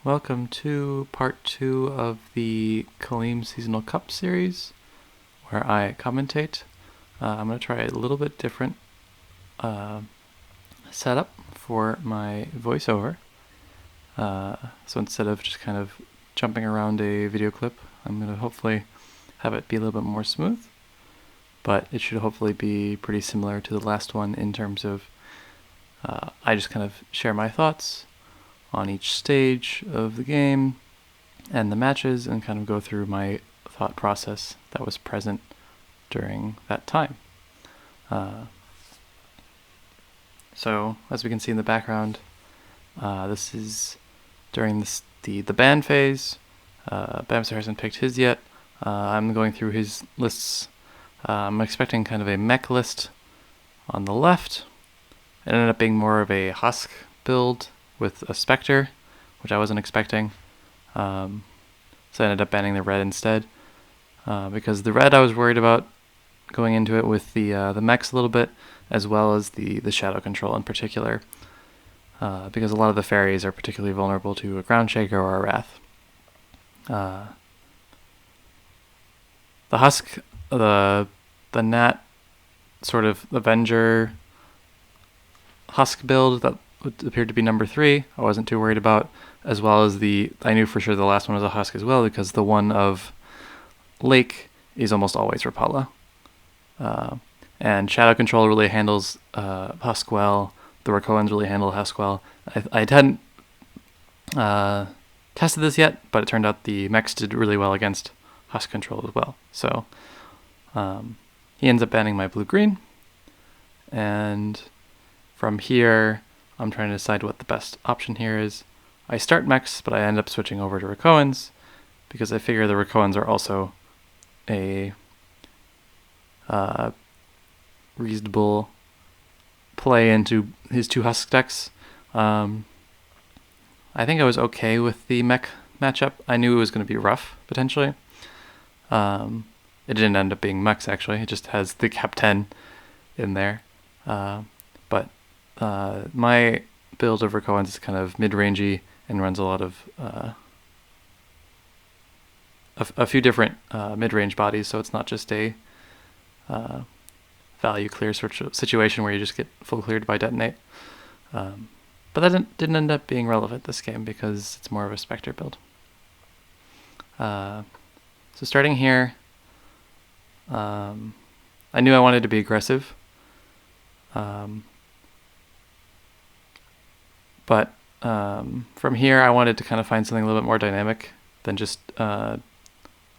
Welcome to part 2 of the Khalim Seasonal Cup series, where I commentate. I'm going to try a little bit different setup for my voiceover. So instead of just kind of jumping around a video clip, I'm going to hopefully have it be a little bit more smooth, but it should hopefully be pretty similar to the last one in terms of I just kind of share my thoughts on each stage of the game and the matches and kind of go through my thought process that was present during that time. So as we can see in the background, this is during the ban phase. Bamserr hasn't picked his yet. I'm going through his lists. I'm expecting kind of a mech list on the left. It ended up being more of a husk build with a Spectre, which I wasn't expecting. So I ended up banning the red instead, because the red I was worried about going into it with the mechs a little bit, as well as the shadow control in particular, because a lot of the fairies are particularly vulnerable to a Ground Shaker or a Wrath. The husk, the Nat sort of Avenger husk build that appeared to be number 3, I wasn't too worried about, as well as I knew for sure the last one was a husk as well, because the one of Lake is almost always Rapala. And Shadow Control really handles husk well, the Rakoans really handle husk well. I hadn't tested this yet, but it turned out the mechs did really well against husk control as well. So he ends up banning my blue-green, and from here I'm trying to decide what the best option here is. I start mechs, but I end up switching over to Rakoans, because I figure the Rakoans are also a reasonable play into his 2 husk decks. I think I was okay with the mech matchup. I knew it was going to be rough, potentially. It didn't end up being mechs, actually. It just has the cap 10 in there. But my build of Rakoans is kind of mid-rangey and runs a lot of a few different mid-range bodies, so it's not just a value clear sort of situation where you just get full cleared by detonate. But that didn't end up being relevant this game because it's more of a Spectre build. So starting here, I knew I wanted to be aggressive. But from here, I wanted to kind of find something a little bit more dynamic than just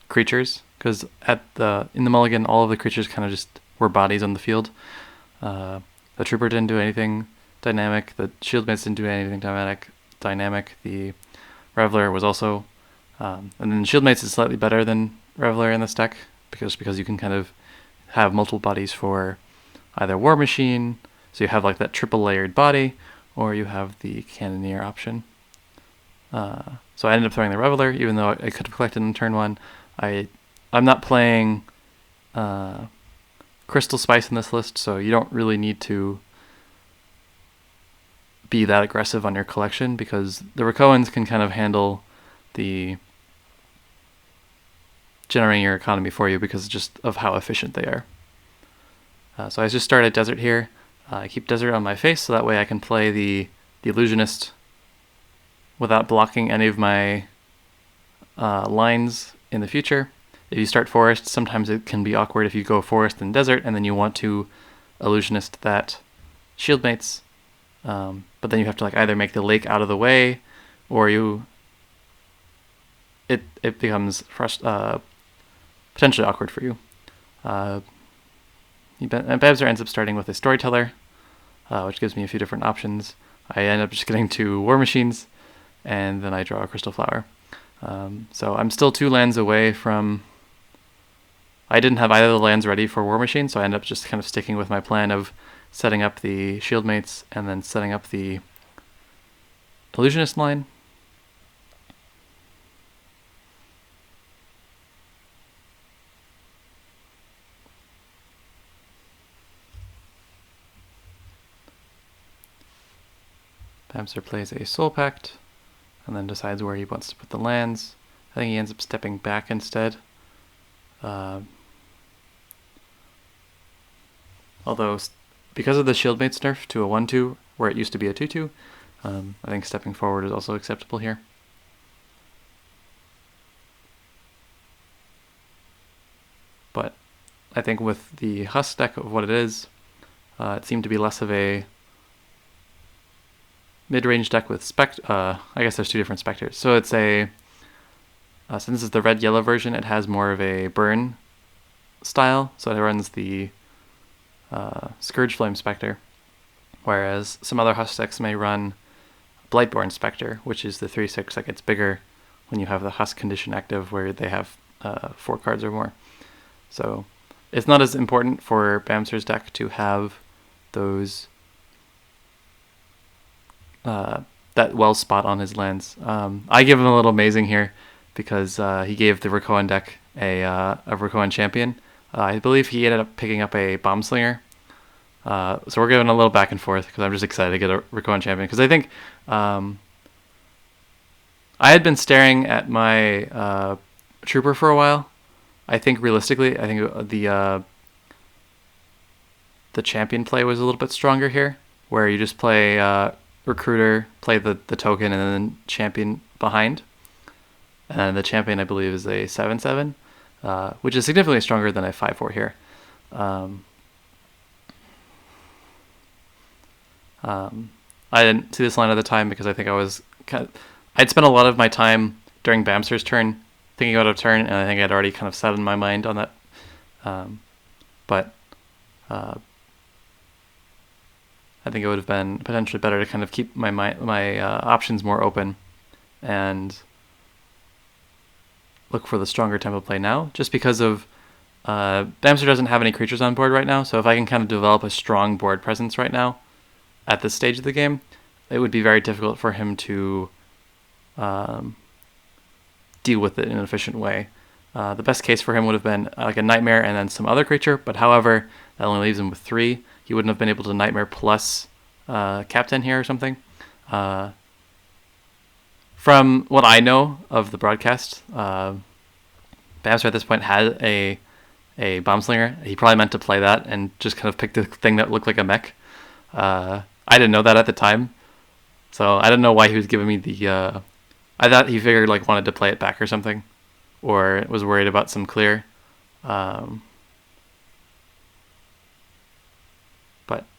creatures, because in the mulligan, all of the creatures kind of just were bodies on the field. The Trooper didn't do anything dynamic. The Shieldmates didn't do anything dynamic. The Reveler was also, and then Shieldmates is slightly better than Reveler in this deck because you can kind of have multiple bodies for either War Machine, so you have like that triple layered body, or you have the Cannoneer option. So I ended up throwing the Reveler, even though I could have collected in turn 1. I'm not playing Crystal Spice in this list, so you don't really need to be that aggressive on your collection, because the Rakoans can kind of handle the generating your economy for you because just of how efficient they are. So I just started Desert here. I keep Desert on my face, so that way I can play the Illusionist without blocking any of my lines in the future. If you start Forest, sometimes it can be awkward if you go Forest and Desert, and then you want to Illusionist that Shieldmates, but then you have to like either make the Lake out of the way, or it becomes potentially awkward for you. Bamserr ends up starting with a Storyteller, which gives me a few different options. I end up just getting 2 War Machines, and then I draw a Crystal Flower. So I'm still 2 lands away from... I didn't have either of the lands ready for War Machine, so I ended up just kind of sticking with my plan of setting up the Shieldmates and then setting up the Illusionist line. Bamserr plays a Soul Pact, and then decides where he wants to put the lands. I think he ends up stepping back instead. Although, because of the Shieldmate's nerf to a 1/2, where it used to be a 2/2, I think stepping forward is also acceptable here. But I think with the Husk deck of what it is, it seemed to be less of a mid-range deck with I guess there's two different Spectres. So it's a, since this is the red-yellow version, it has more of a burn style. So it runs the Scourgeflame Spectre, whereas some other Husk decks may run Blightborn Spectre, which is the 3/6 that gets bigger when you have the Husk condition active, where they have 4 cards or more. So it's not as important for Bamserr's deck to have those that well spot on his lands. I give him a little amazing here because he gave the Rakoan deck a Rakoan champion. I believe he ended up picking up a Bombslinger. So we're giving a little back and forth because I'm just excited to get a Rakoan champion, because I think I had been staring at my Trooper for a while. I think realistically, I think the champion play was a little bit stronger here, where you just play Recruiter, play the token, and then champion behind. And the champion, I believe, is a 7/7, which is significantly stronger than a 5/4 here. I didn't see this line at the time because I think I'd spent a lot of my time during Bamserr's turn thinking about a turn, and I think I'd already kind of set in my mind on that. But I think it would have been potentially better to kind of keep my options more open and look for the stronger tempo play now, just because of Bamserr doesn't have any creatures on board right now, so if I can kind of develop a strong board presence right now at this stage of the game, it would be very difficult for him to deal with it in an efficient way. The best case for him would have been like a Nightmare and then some other creature, but however, that only leaves him with 3. He wouldn't have been able to Nightmare plus Captain here or something. From what I know of the broadcast, Bamserr at this point had a Bombslinger. He probably meant to play that and just kind of picked the thing that looked like a mech. I didn't know that at the time, so I didn't know why he was giving me the... I thought he figured wanted to play it back or something, or was worried about some clear. But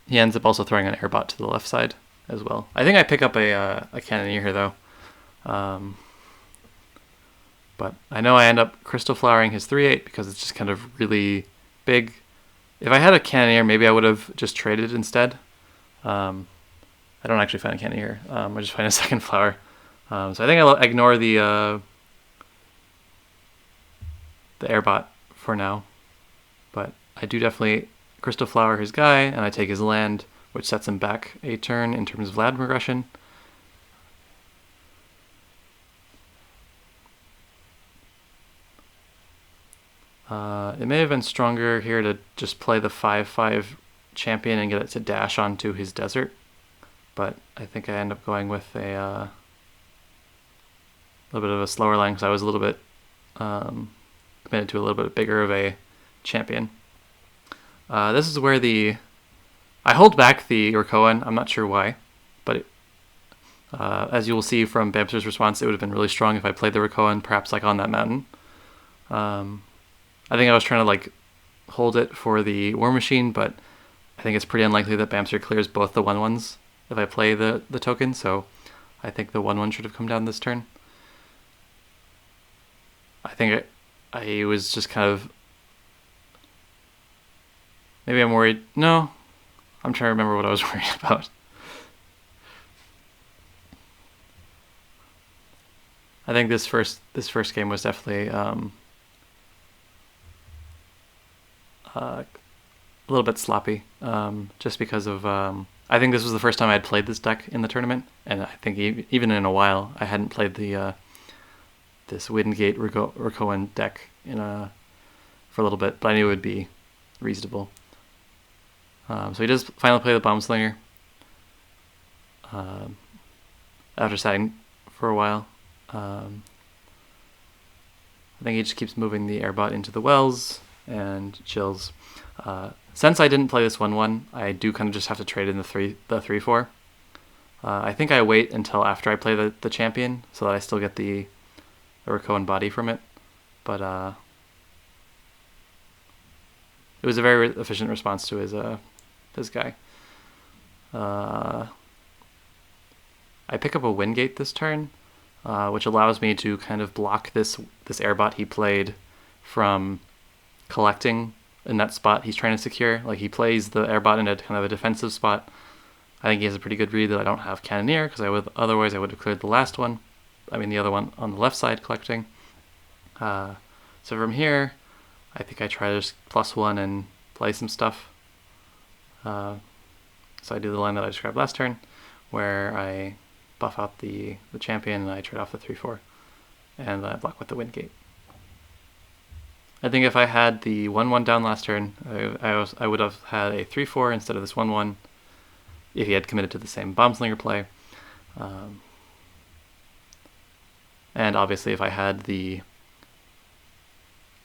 he ends up also throwing an Airbot to the left side as well. I think I pick up a Cannoneer here though. But I know I end up Crystal Flowering his 3/8 because it's just kind of really big. If I had a Cannoneer, maybe I would have just traded instead. I don't actually find a Cannoneer. I just find a second flower. So I think I'll ignore the Airbot for now. But I do definitely Crystal Flower his guy, and I take his land, which sets him back a turn in terms of land progression. It may have been stronger here to just play the 5/5 champion and get it to dash onto his desert, but I think I end up going with a little bit of a slower line because I was a little bit committed to a little bit bigger of a champion. This is where I hold back the Rakoan. I'm not sure why, but as you will see from Bamserr's response, it would have been really strong if I played the Rakoan, perhaps on that mountain. I think I was trying to hold it for the War Machine, but I think it's pretty unlikely that Bamserr clears both the 1/1s if I play the token, so I think the 1/1 should have come down this turn. I think I was just kind of... Maybe I'm worried. No, I'm trying to remember what I was worried about. I think this first game was definitely a little bit sloppy, just because of I think this was the first time I had played this deck in the tournament, and I think even in a while I hadn't played the this Windgate Rakoan deck for a little bit, but I knew it would be reasonable. So he does finally play the Bombslinger after deciding for a while. I think he just keeps moving the airbot into the wells and chills. Since I didn't play this 1-1, I do kind of just have to trade in the 3-4. I think I wait until after I play the champion so that I still get the Rakoan body from it. But it was a very efficient response to his guy. I pick up a Wingate this turn, which allows me to kind of block this airbot he played from collecting in that spot he's trying to secure. Like, he plays the airbot in a kind of a defensive spot. I think he has a pretty good read that I don't have Cannoneer, because otherwise I would have cleared the last one. I mean the other one on the left side collecting. So from here, I think I try to just +1 and play some stuff. So I do the line that I described last turn, where I buff out the champion and I trade off the 3-4, and then I block with the Wingate. I think if I had the 1-1 down last turn, I would have had a 3-4 instead of this 1-1 if he had committed to the same Bombslinger play. And obviously if I had the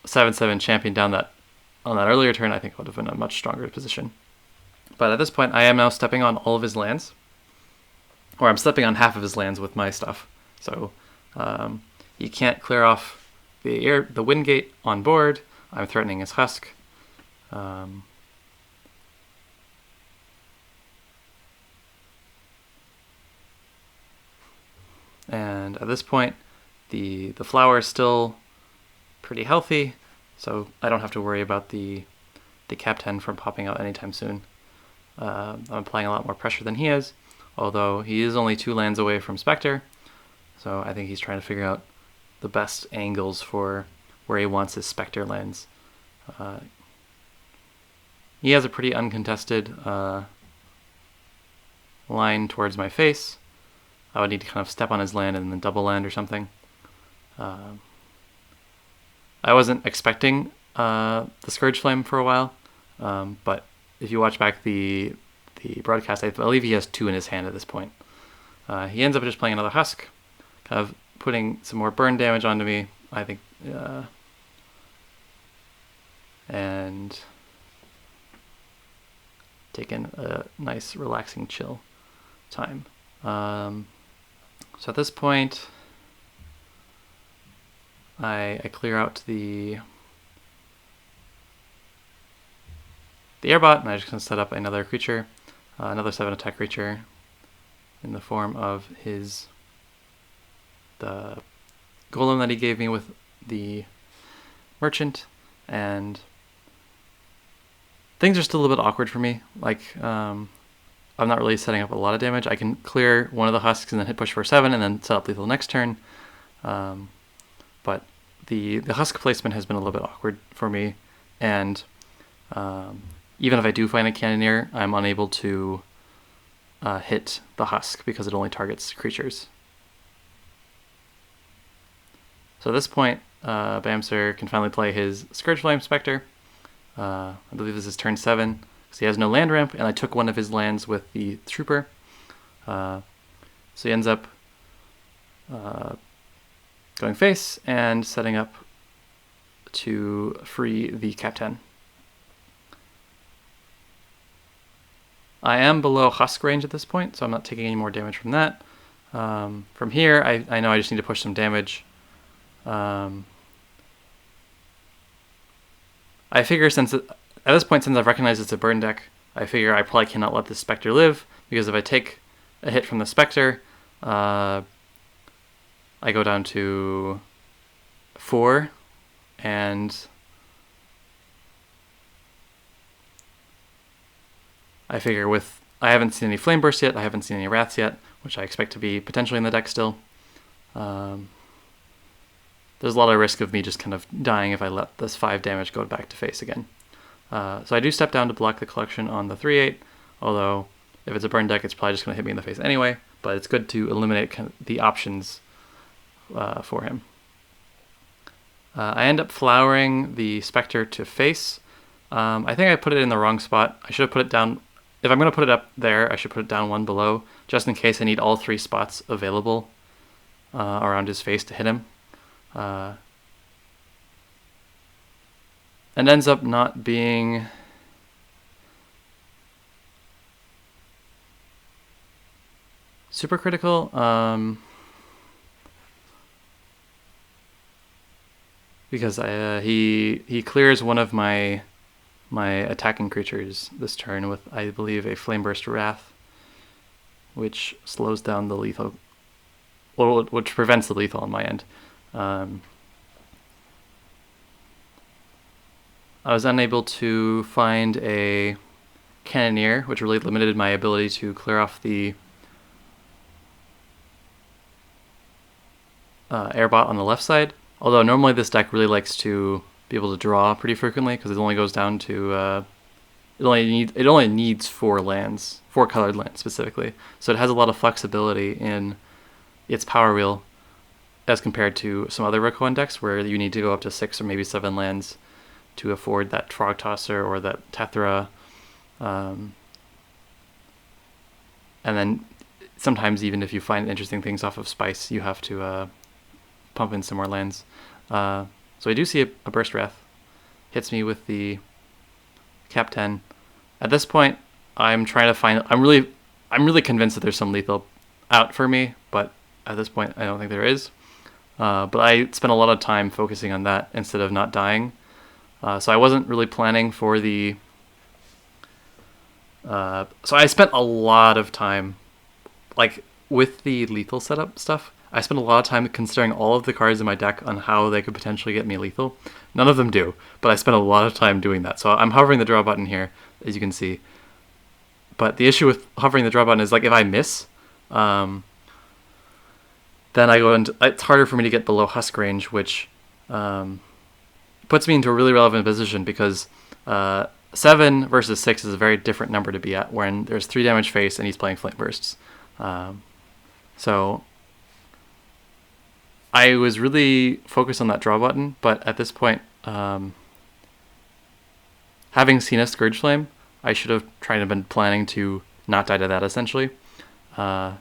7-7 champion down on that earlier turn, I think I would have been in a much stronger position. But at this point, I am now stepping on all of his lands, or I'm stepping on half of his lands with my stuff. So he can't clear off the Wingate on board. I'm threatening his Husk. And at this point, the flower is still pretty healthy, so I don't have to worry about the Cap 10 from popping out anytime soon. I'm applying a lot more pressure than he is, although he is only 2 lands away from Spectre, so I think he's trying to figure out the best angles for where he wants his Spectre lands. He has a pretty uncontested line towards my face. I would need to kind of step on his land and then double land or something. I wasn't expecting the Scourge Flame for a while, but if you watch back the broadcast, I believe he has 2 in his hand at this point. He ends up just playing another Husk, kind of putting some more burn damage onto me, I think, and taking a nice relaxing chill time. So at this point, I clear out the airbot, and I'm just going to set up another creature, another 7 attack creature, in the form of the golem that he gave me with the merchant, and things are still a little bit awkward for me. Like, I'm not really setting up a lot of damage. I can clear one of the Husks and then hit push for 7 and then set up lethal next turn. But the Husk placement has been a little bit awkward for me, and even if I do find a Cannoneer, I'm unable to hit the Husk because it only targets creatures. So at this point, Bamserr can finally play his Scourgeflame Spectre. I believe this is turn 7, because he has no land ramp, and I took one of his lands with the Trooper. So he ends up going face and setting up to free the Cap 10. I am below Husk range at this point, so I'm not taking any more damage from that. From here, I know I just need to push some damage. I figure at this point, since I've recognized it's a burn deck, I figure I probably cannot let this Spectre live, because if I take a hit from the Spectre, I go down to 4, and I figure I haven't seen any Flame Burst yet, I haven't seen any Wraths yet, which I expect to be potentially in the deck still. There's a lot of risk of me just kind of dying if I let this 5 damage go back to face again. So I do step down to block the collection on the 3/8, although if it's a burn deck, it's probably just going to hit me in the face anyway, but it's good to eliminate kind of the options for him. I end up flowering the Spectre to face. I think I put it in the wrong spot. I should have put it down. If I'm going to put it up there, I should put it down 1 below, just in case I need all 3 spots available around his face to hit him. And ends up not being super critical. Because he clears one of my attacking creatures this turn with, I believe, a Flameburst Wrath, which slows down the lethal, which prevents the lethal on my end. I was unable to find a Cannoneer, which really limited my ability to clear off the airbot on the left side. Although normally this deck really likes to be able to draw pretty frequently because it only goes down to it only needs 4 lands, 4 colored lands specifically. So it has a lot of flexibility in its power wheel as compared to some other Rikuon decks where you need to go up to 6 or maybe 7 lands to afford that Frog Tosser or that Tethra. And then sometimes even if you find interesting things off of Spice, you have to pump in some more lands. So I do see a Burst Wrath. Hits me with the Cap 10. At this point, I'm trying to find... I'm really convinced that there's some lethal out for me, but at this point, I don't think there is. But I spent a lot of time focusing on that instead of not dying. So I wasn't really planning for the... so I spent a lot of time, like, with the lethal setup stuff. I spent a lot of time considering all of the cards in my deck on how they could potentially get me lethal. None of them do, but I spent a lot of time doing that. So I'm hovering the draw button here, as you can see. But the issue with hovering the draw button is, like, if I miss, then I go into... It's harder for me to get below Husk range, which puts me into a really relevant position because 7 versus 6 is a very different number to be at when there's 3 damage face and he's playing Flame Bursts. So I was really focused on that draw button, but at this point, having seen a Scourge Flame, I should have tried to been planning to not die to that essentially. So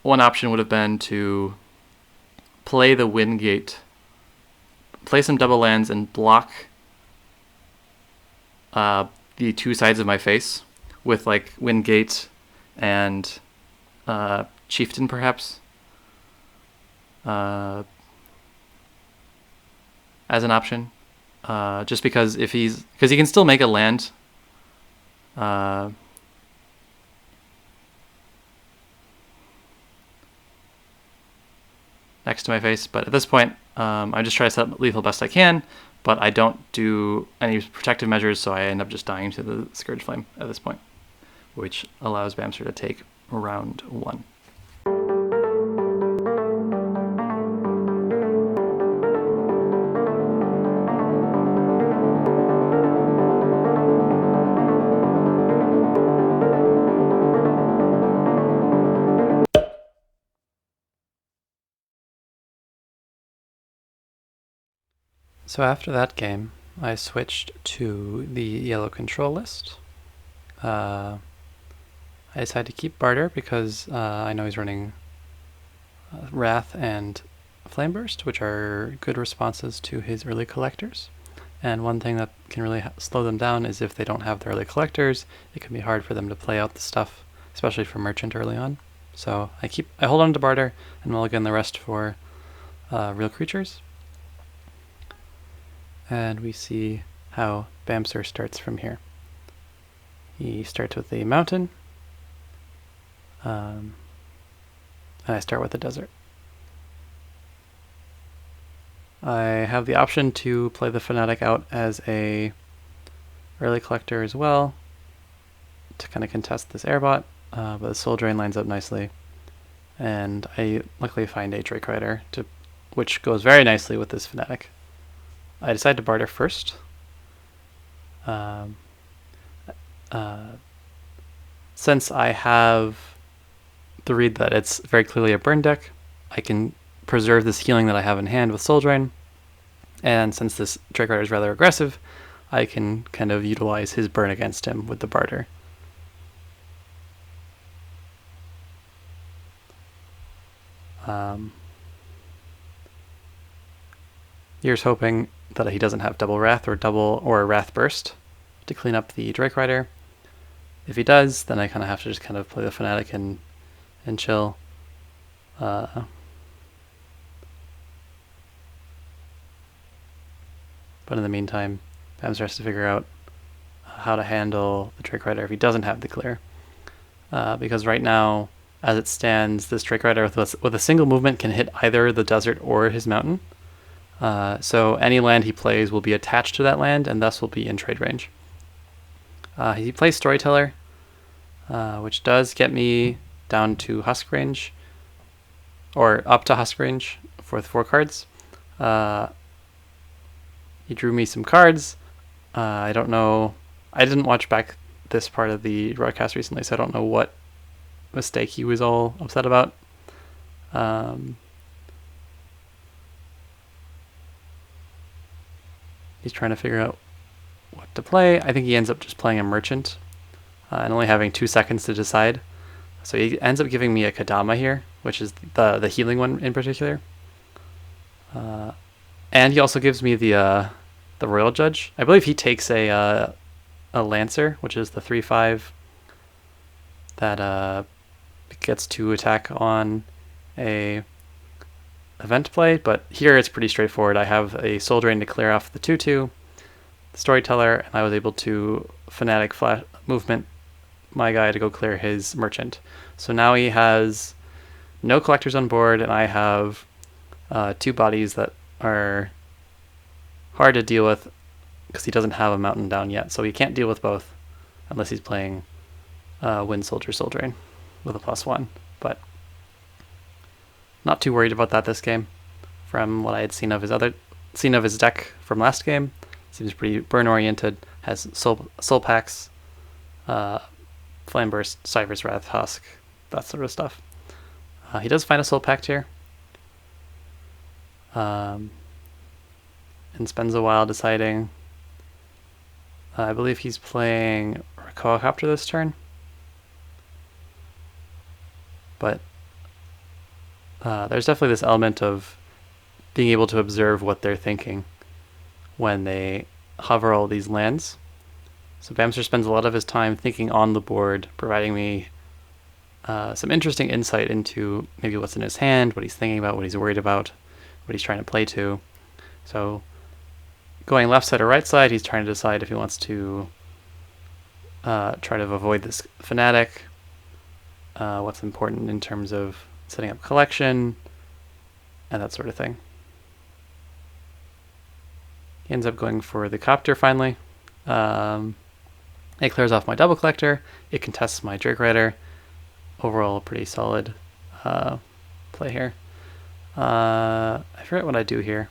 one option would have been to play the Windgate, play some double lands and block the 2 sides of my face with like Windgate and Chieftain perhaps as an option, just because he can still make a land next to my face, but at this point I just try to set up lethal best I can, but I don't do any protective measures, so I end up just dying to the Scourge Flame at this point, which allows Bamserr to take round 1. So after that game, I switched to the yellow control list. I decided to keep Barter because I know he's running Wrath and Flame Burst, which are good responses to his early collectors. And one thing that can really slow them down is if they don't have the early collectors, it can be hard for them to play out the stuff, especially for Merchant early on. So I hold on to Barter and mulligan the rest for real creatures. And we see how Bamserr starts from here. He starts with the mountain, and I start with the desert. I have the option to play the Fanatic out as a early collector as well to kind of contest this airbot, but the Soul Drain lines up nicely, and I luckily find a Drake Rider, which goes very nicely with this Fanatic. I decide to barter first. Since I have the read that it's very clearly a burn deck, I can preserve this healing that I have in hand with Soul Drain. And since this Drake Rider is rather aggressive, I can kind of utilize his burn against him with the barter. Here's hoping that he doesn't have double Wrath or Wrath Burst to clean up the Drake Rider. If he does, then I kind of have to just kind of play the Fanatic and chill. But in the meantime, Bamserr has to figure out how to handle the Drake Rider if he doesn't have the clear. Because right now, as it stands, this Drake Rider with a single movement can hit either the desert or his mountain. So any land he plays will be attached to that land and thus will be in trade range. He plays Storyteller, which does get me down to Husk range, or up to Husk range for the 4 cards. He drew me some cards. I don't know. I didn't watch back this part of the broadcast recently, so I don't know what mistake he was all upset about. He's trying to figure out what to play. I think he ends up just playing a Merchant and only having 2 seconds to decide. So he ends up giving me a Kadama here, which is the healing one in particular. And he also gives me the Royal Judge. I believe he takes a Lancer, which is the 3/5 that gets to attack on a event play, but here it's pretty straightforward. I have a Soul Drain to clear off the 2/2, the Storyteller, and I was able to Fanatic Flash movement my guy to go clear his Merchant. So now he has no collectors on board, and I have 2 bodies that are hard to deal with because he doesn't have a mountain down yet. So he can't deal with both unless he's playing Wind Soldier Soul Drain with a +1. But not too worried about that this game. From what I had seen of his deck from last game, seems pretty burn oriented. Has soul packs, Flame Burst, Cyber's Wrath, Husk, that sort of stuff. He does find a Soul Pact here, and spends a while deciding. I believe he's playing Helicopter this turn, but there's definitely this element of being able to observe what they're thinking when they hover all these lands. So Bamserr spends a lot of his time thinking on the board, providing me some interesting insight into maybe what's in his hand, what he's thinking about, what he's worried about, what he's trying to play to. So going left side or right side, he's trying to decide if he wants to try to avoid this Fanatic, what's important in terms of setting up collection, and that sort of thing. He ends up going for the Copter finally. It clears off my double collector. It contests my Drake Rider. Overall, pretty solid play here. I forget what I do here.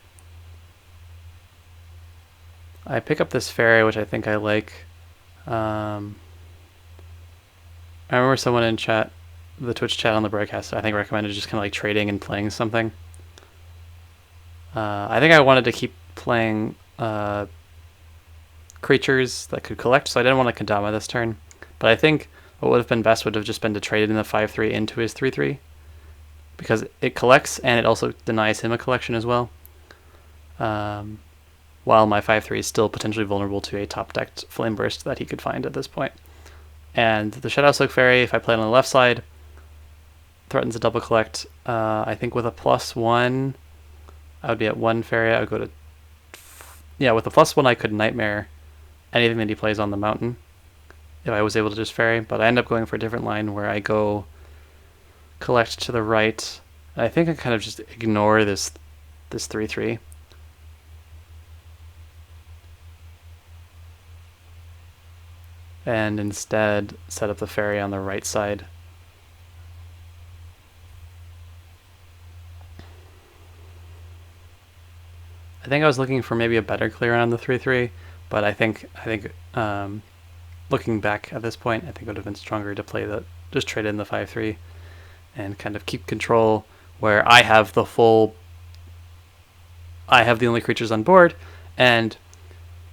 I pick up this Fairy, which I think I like. I remember someone in chat, the Twitch chat on the broadcast, I think recommended just kind of like trading and playing something. I think I wanted to keep playing creatures that could collect, so I didn't want to Kadama this turn. But I think what would have been best would have just been to trade in the 5/3 into his 3/3, because it collects and it also denies him a collection as well. While my 5/3 is still potentially vulnerable to a top-decked Flame Burst that he could find at this point. And the Shadow Silk Fairy, if I play it on the left side, threatens a double collect. I think with a +1, I would be at 1 Fairy. I would go to... Yeah, with a +1, I could Nightmare anything that he plays on the mountain if I was able to just Fairy. But I end up going for a different line where I go collect to the right. And I think I kind of just ignore this 3/3. And instead set up the Fairy on the right side. I think I was looking for maybe a better clear on the 3/3, but I think looking back at this point, I think it would have been stronger to play just trade in the 5/3 and kind of keep control where I have the only creatures on board, and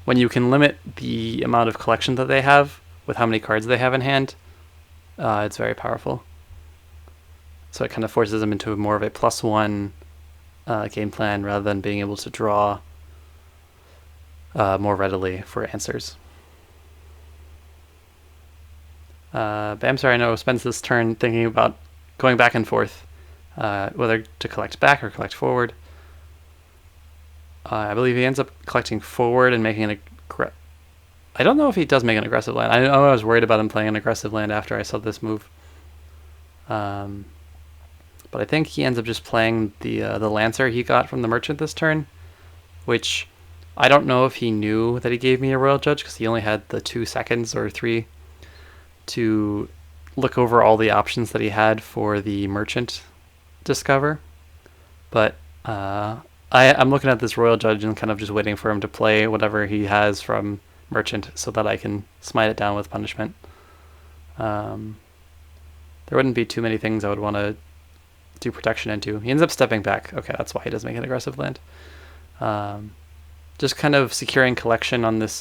when you can limit the amount of collection that they have with how many cards they have in hand, it's very powerful. So it kind of forces him into more of a +1 game plan rather than being able to draw more readily for answers. Bamserr, I know, spends this turn thinking about going back and forth, whether to collect back or collect forward. I believe he ends up collecting forward and making an I don't know if he does make an aggressive land. I know I was worried about him playing an aggressive land after I saw this move. But I think he ends up just playing the Lancer he got from the Merchant this turn, which I don't know if he knew that he gave me a Royal Judge because he only had the 2 seconds or 3 to look over all the options that he had for the Merchant discover. But I'm looking at this Royal Judge and kind of just waiting for him to play whatever he has from Merchant so that I can smite it down with punishment. There wouldn't be too many things I would want to do protection into. He ends up stepping back. Okay, that's why he does make an aggressive land. Just kind of securing collection on this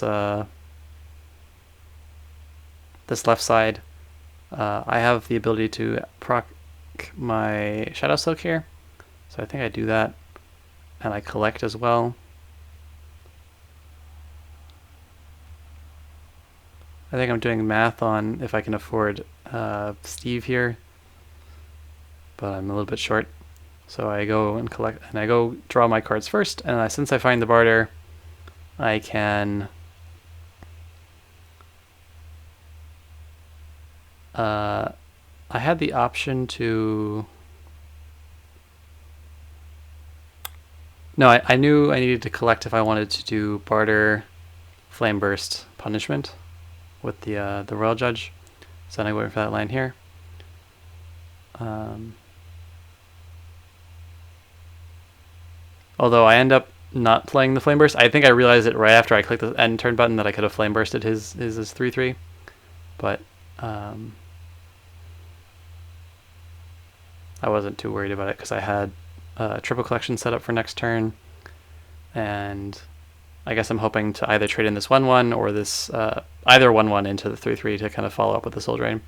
this left side. I have the ability to proc my Shadow Silk here, so I think I do that, and I collect as well. I think I'm doing math on if I can afford Steve here, but I'm a little bit short. So I go and collect, and I go draw my cards first, and since I find the barter, I can I had the option to I knew I needed to collect if I wanted to do barter Flame Burst punishment with the Royal Judge, so then I wait for that line here. Although I end up not playing the Flame Burst. I think I realized it right after I clicked the end turn button that I could have Flame Bursted his 3/3, but I wasn't too worried about it because I had triple collection set up for next turn, and I guess I'm hoping to either trade in this 1/1 or this either 1/1 into the 3/3 to kind of follow up with the Soul Drain.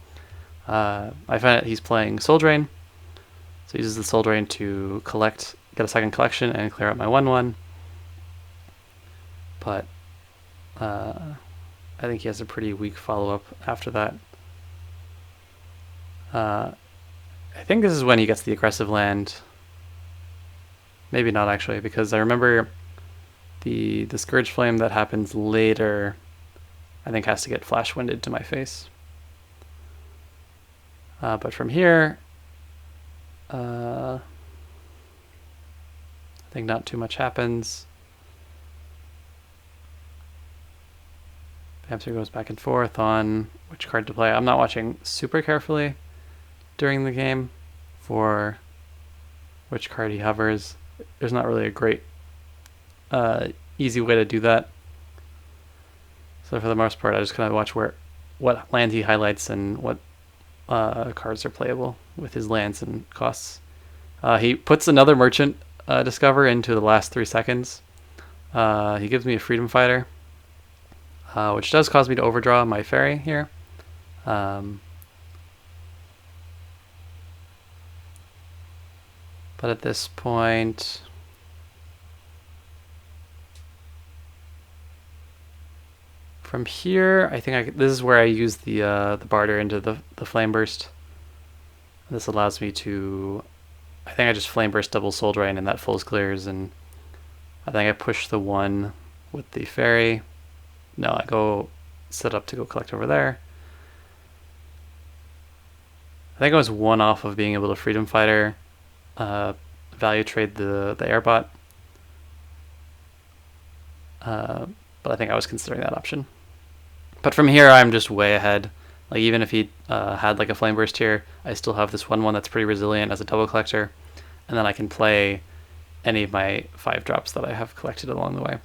I find that he's playing Soul Drain, so he uses the Soul Drain to get a second collection and clear out my 1/1. But I think he has a pretty weak follow-up after that. I think this is when he gets the aggressive land. Maybe not actually, because I remember the Scourge Flame that happens later, I think has to get Flash Winded to my face. But from here, I think not too much happens. Bamserr goes back and forth on which card to play. I'm not watching super carefully during the game for which card he hovers. There's not really a great easy way to do that. So for the most part, I just kind of watch what land he highlights and what cards are playable with his lands and costs. He puts another Merchant Discover into the last 3 seconds. He gives me a Freedom Fighter, which does cause me to overdraw my Fairy here. But at this point, from here, I think this is where I use the barter into the Flame Burst. This allows me to, I think I just Flame Burst double Soul Drain and that fulls clears, and I think I push the 1 with the Fairy. No, I go set up to go collect over there. I think I was 1 off of being able to Freedom Fighter, value trade the Airbot. But I think I was considering that option. But from here, I'm just way ahead. Like, even if he had like a Flame Burst here, I still have this 1/1 that's pretty resilient as a double collector, and then I can play any of my 5 drops that I have collected along the way.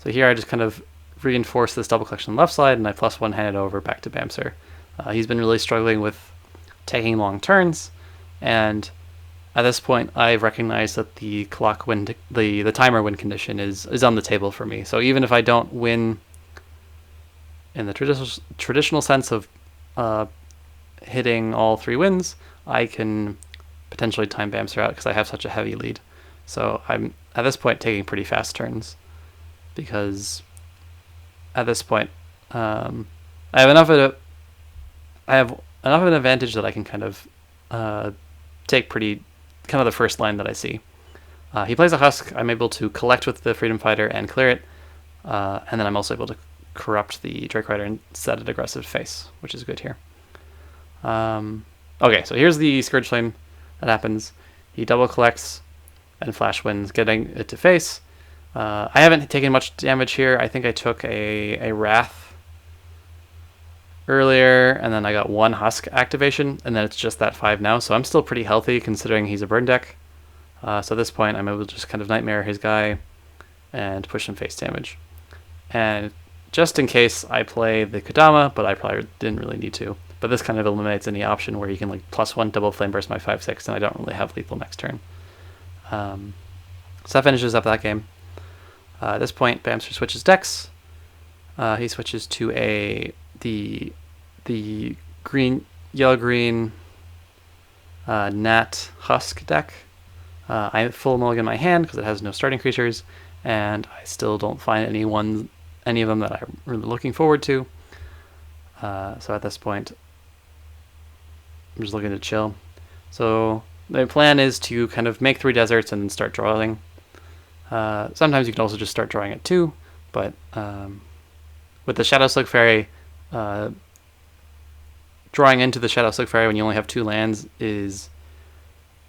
So here I just kind of reinforce this double collection left side, and I +1 hand it over back to Bamserr. He's been really struggling with taking long turns, and at this point I recognize that the clock win, the timer win condition is on the table for me. So even if I don't win in the traditional sense of hitting all 3 wins, I can potentially time Bamserr out because I have such a heavy lead. So I'm at this point taking pretty fast turns because at this point I have enough of an advantage that I can kind of take kind of the first line that I see. He plays a Husk. I'm able to collect with the Freedom Fighter and clear it, and then I'm also able to corrupt the Drake Rider and set an aggressive face, which is good here. Okay, so here's the Scourge Flame that happens. He double collects and flash wins, getting it to face. I haven't taken much damage here. I think I took a Wrath earlier, and then I got 1 Husk activation, and then it's just that 5 now. So I'm still pretty healthy considering he's a burn deck. So at this point, I'm able to just kind of Nightmare his guy and push some face damage. And just in case I play the Kodama, but I probably didn't really need to. But this kind of eliminates any option where you can like +1 double flame burst my 5/6, and I don't really have lethal next turn. So that finishes up that game. At this point, Bamserr switches decks. He switches to the yellow green Nat Husk deck. I have full mulligan in my hand because it has no starting creatures, and I still don't find any of them that I'm really looking forward to. So at this point, I'm just looking to chill. So the plan is to kind of make 3 deserts and then start drawing. Sometimes you can also just start drawing at 2, but with the Shadow Silk Fairy, drawing into the Shadow Silk Fairy when you only have 2 lands is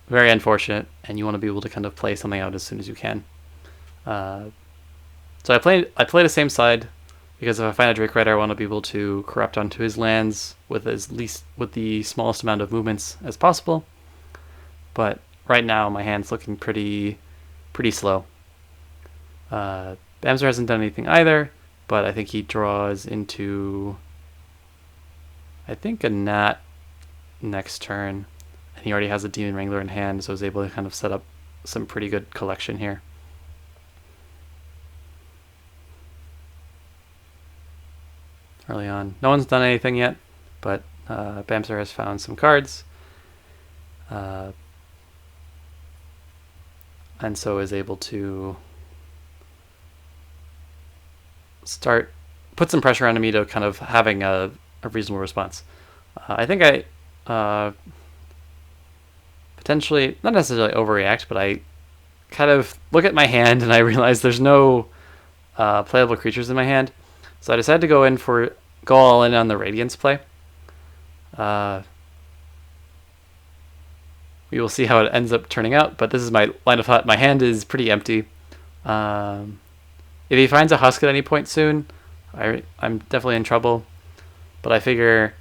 very unfortunate, and you want to be able to kind of play something out as soon as you can. So I play the same side because if I find a Drake Rider, I want to be able to corrupt onto his lands with the smallest amount of movements as possible. But right now my hand's looking pretty slow. Bamserr hasn't done anything either, but I think he draws into a Nat next turn, and he already has a Demon Wrangler in hand, so I was able to kind of set up some pretty good collection here. Early on, no one's done anything yet, but Bamserr has found some cards, and so is able to put some pressure on me to kind of having a reasonable response. I think I potentially, not necessarily overreact, but I kind of look at my hand and I realize there's no playable creatures in my hand. So I decided to go all in on the Radiance play. We will see how it ends up turning out, but this is my line of thought. My hand is pretty empty. If he finds a Husk at any point soon, I'm definitely in trouble. But I figure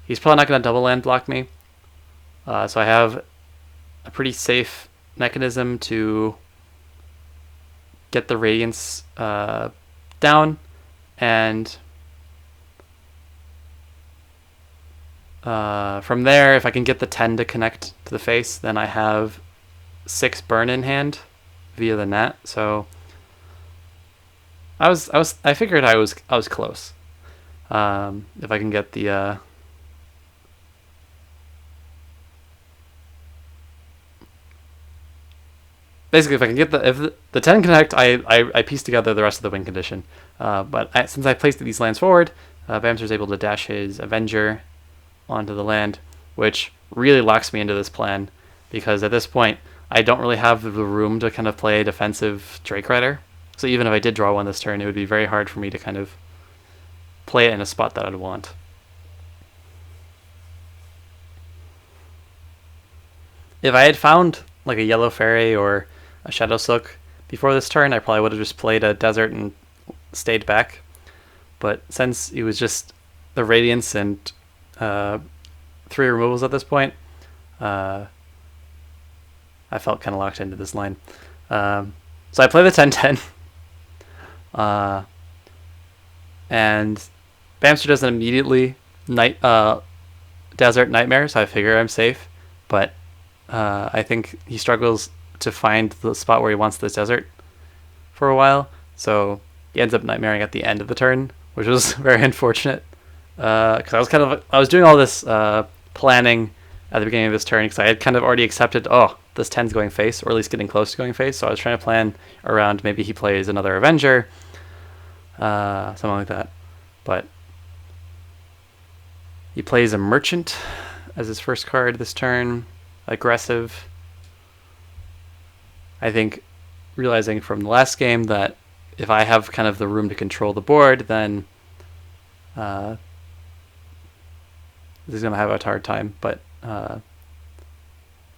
he's probably not going to double land block me. So I have a pretty safe mechanism to get the Radiance down, and from there, if I can get the 10 to connect to the face, then I have 6 burn in hand via the Nat. So I figured I was close. If I can get the basically, if the 10 connect, I piece together the rest of the win condition. But since I placed these lands forward, Bamserr is able to dash his Avenger onto the land, which really locks me into this plan, because at this point I don't really have the room to kind of play a defensive Drake Rider. So even if I did draw one this turn, it would be very hard for me to kind of play it in a spot that I'd want. If I had found like a Yellow Fairy or a Shadow Silk before this turn, I probably would have just played a Desert and stayed back. But since it was just the Radiance and 3 removals at this point, I felt kind of locked into this line. So I play the 10-10. And Bamserr doesn't immediately Desert Nightmare, so I figure I'm safe. But I think he struggles to find the spot where he wants this Desert for a while. So he ends up Nightmaring at the end of the turn, which was very unfortunate. Because I was doing all this planning at the beginning of this turn because I had kind of already accepted, oh, this 10's going face, or at least getting close to going face. So I was trying to plan around maybe he plays another Avenger, something like that. But he plays a Merchant as his first card this turn, aggressive. I think realizing from the last game that if I have kind of the room to control the board, then he's going to have a hard time. But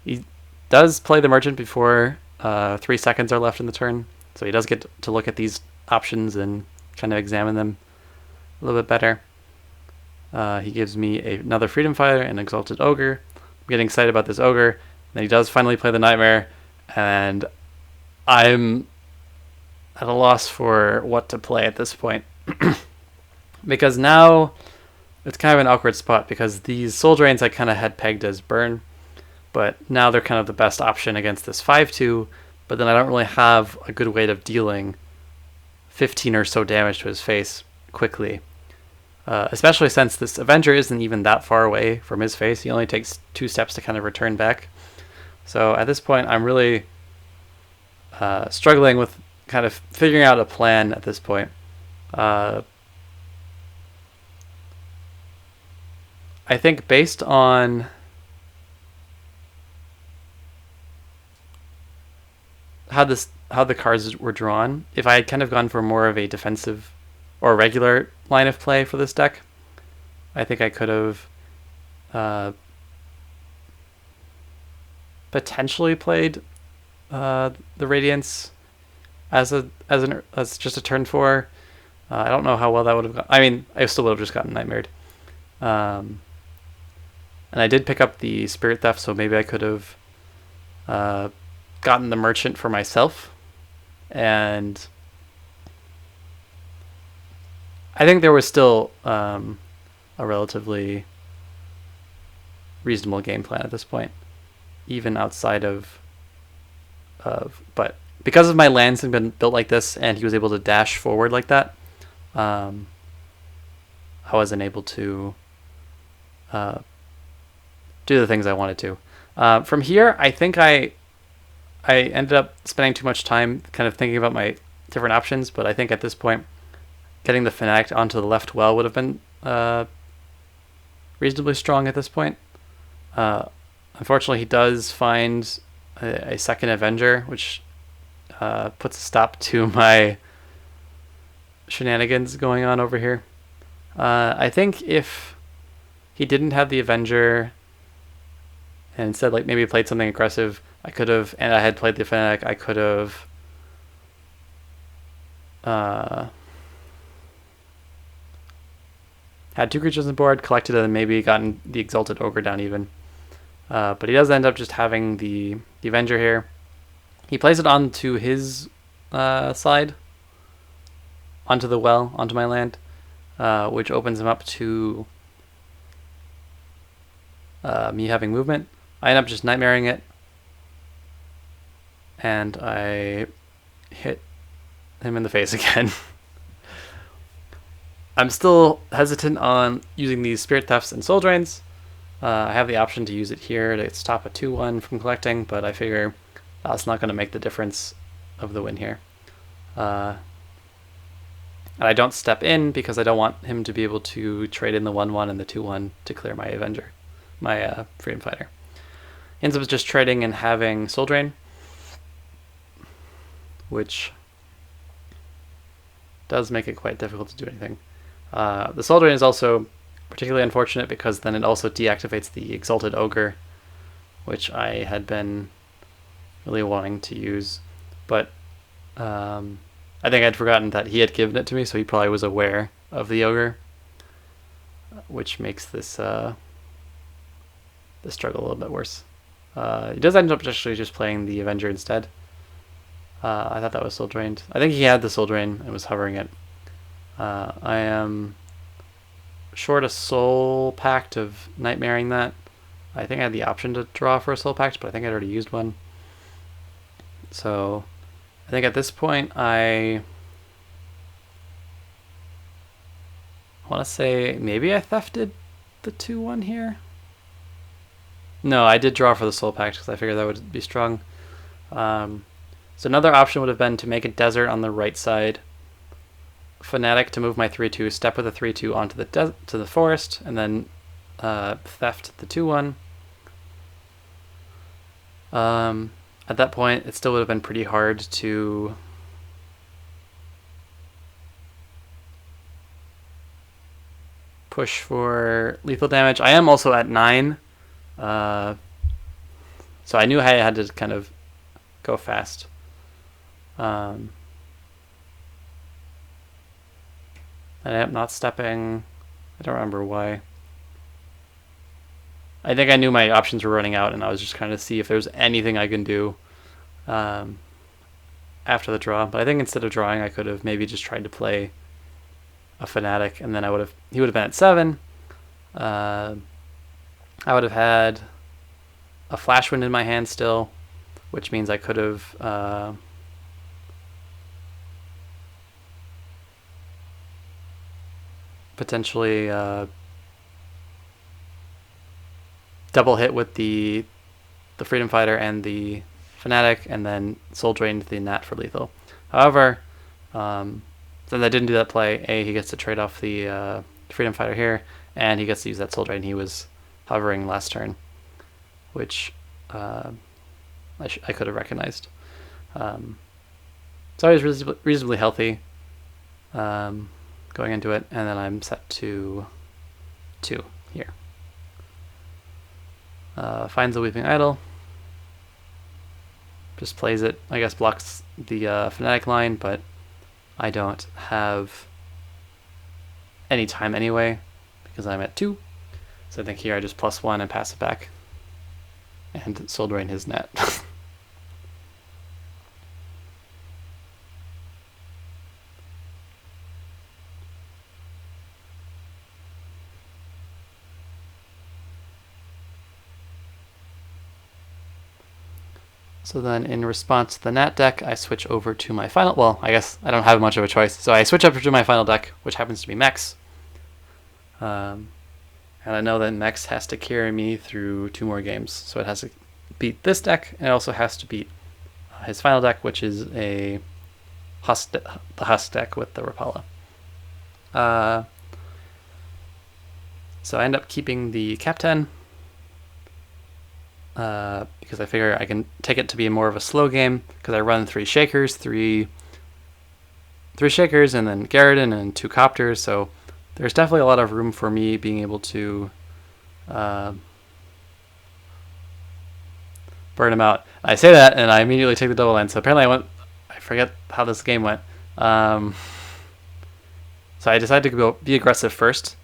he does play the Merchant before 3 seconds are left in the turn. So he does get to look at these options and kind of examine them a little bit better. He gives me another Freedom Fighter and Exalted Ogre. I'm getting excited about this Ogre. Then he does finally play the Nightmare, and I'm at a loss for what to play at this point. Because now it's kind of an awkward spot because these Soul Drains I kind of had pegged as burn, but now they're kind of the best option against this 5/2, but then I don't really have a good way of dealing 15 or so damage to his face quickly. Especially since this Avenger isn't even that far away from his face. He only takes 2 steps to kind of return back. So at this point, I'm really struggling with kind of figuring out a plan at this point. I think based on how the cards were drawn, if I had kind of gone for more of a defensive or regular line of play for this deck, I think I could have potentially played the Radiance as just a turn 4. I don't know how well that would have gone. I mean, I still would have just gotten Nightmared. And I did pick up the Spirit Theft, so maybe I could have gotten the Merchant for myself. And I think there was still a relatively reasonable game plan at this point, even outside of but because of my lands had been built like this and he was able to dash forward like that, I wasn't able to do the things I wanted to. From here, I think I ended up spending too much time kind of thinking about my different options, but I think at this point, getting the Fanatic onto the left well would have been reasonably strong at this point. Unfortunately, he does find a second Avenger, which puts a stop to my shenanigans going on over here. I think if he didn't have the Avenger and instead like maybe played something aggressive, I could have, and I had played the Fanatic, I could have had 2 creatures on the board, collected it, and maybe gotten the Exalted Ogre down even. But he does end up just having the Avenger here. He plays it onto his side, onto the well, onto my land, which opens him up to me having movement. I end up just Nightmaring it, and I hit him in the face again. I'm still hesitant on using these Spirit Thefts and Soul Drains. I have the option to use it here to stop a 2/1 from collecting, but I figure that's not going to make the difference of the win here. And I don't step in because I don't want him to be able to trade in the 1/1 and the 2/1 to clear my Avenger, my Freedom Fighter. He ends up just trading and having Soul Drain, which does make it quite difficult to do anything. The Soul Drain is also particularly unfortunate because then it also deactivates the Exalted Ogre, which I had been really wanting to use. But I think I'd forgotten that he had given it to me, so he probably was aware of the Ogre, which makes this the struggle a little bit worse. He does end up actually just playing the Avenger instead. I thought that was Soul Drained. I think he had the Soul Drain and was hovering it. I am short a Soul Pact of Nightmaring that. I think I had the option to draw for a Soul Pact, but I think I'd already used one. So I think at this point I want to say maybe I thefted the 2/1 here. No, I did draw for the Soul Pact because I figured that would be strong. So another option would have been to make a desert on the right side, Fanatic to move my 3/2, step with a 3/2 onto the forest, and then theft the 2/1. At that point, it still would have been pretty hard to push for lethal damage. I am also at 9, so I knew I had to kind of go fast. And I am not stepping. I don't remember why. I think I knew my options were running out, and I was just trying to see if there was anything I can do after the draw. But I think instead of drawing, I could have maybe just tried to play a Fanatic, and then he would have been at 7. I would have had a Flash Wind in my hand still, which means I could have potentially double hit with the Freedom Fighter and the Fanatic, and then Soul Drained the Nat for lethal. However, since I didn't do that play, he gets to trade off the Freedom Fighter here, and he gets to use that Soul Drain. He was hovering last turn, which I could have recognized. So I was reasonably healthy going into it, and then I'm set to 2 here. Finds the Weeping Idol. Just plays it. I guess blocks the Fanatic line, but I don't have any time anyway because I'm at 2. So I think here I just +1 and pass it back and Soul Drain his net. So then in response to the Nat deck, I switch over to my final... Well, I guess I don't have much of a choice. So I switch over to my final deck, which happens to be Mex. And I know that Mex has to carry me through 2 more games. So it has to beat this deck, and it also has to beat his final deck, which is the Husk deck with the Rapala. So I end up keeping the Captain, because I figure I can take it to be more of a slow game, because I run 3 Shakers, three Shakers, and then Garridan and 2 Copters, so there's definitely a lot of room for me being able to burn him out. I say that, and I immediately take the double land, so apparently I forget how this game went. So I decided to go be aggressive first,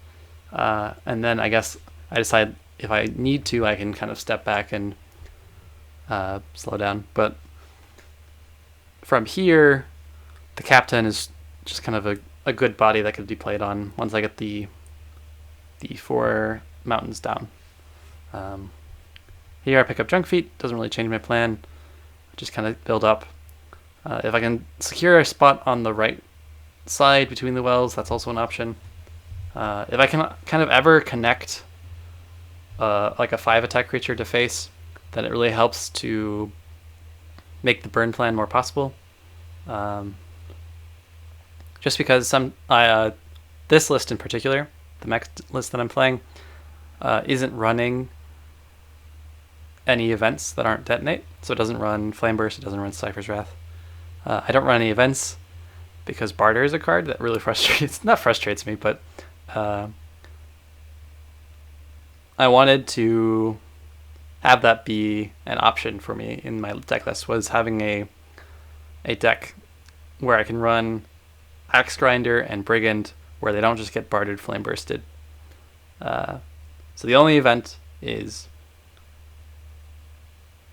and then I guess I decide if I need to, I can kind of step back and slow down. But from here, the Captain is just kind of a good body that could be played on once I get the 4 mountains down. Here I pick up Junk Feet. Doesn't really change my plan. Just kind of build up. If I can secure a spot on the right side between the wells, that's also an option. If I can kind of ever connect like a 5 attack creature to face, then it really helps to make the burn plan more possible. Just because this list in particular, the Mex list that I'm playing, isn't running any events that aren't Detonate. So it doesn't run Flame Burst, it doesn't run Cypher's Wrath. I don't run any events because Barter is a card that really frustrates me, but I wanted to have that be an option for me in my deck list, was having a deck where I can run Axe Grinder and Brigand, where they don't just get Bartered Flame Bursted. So the only event is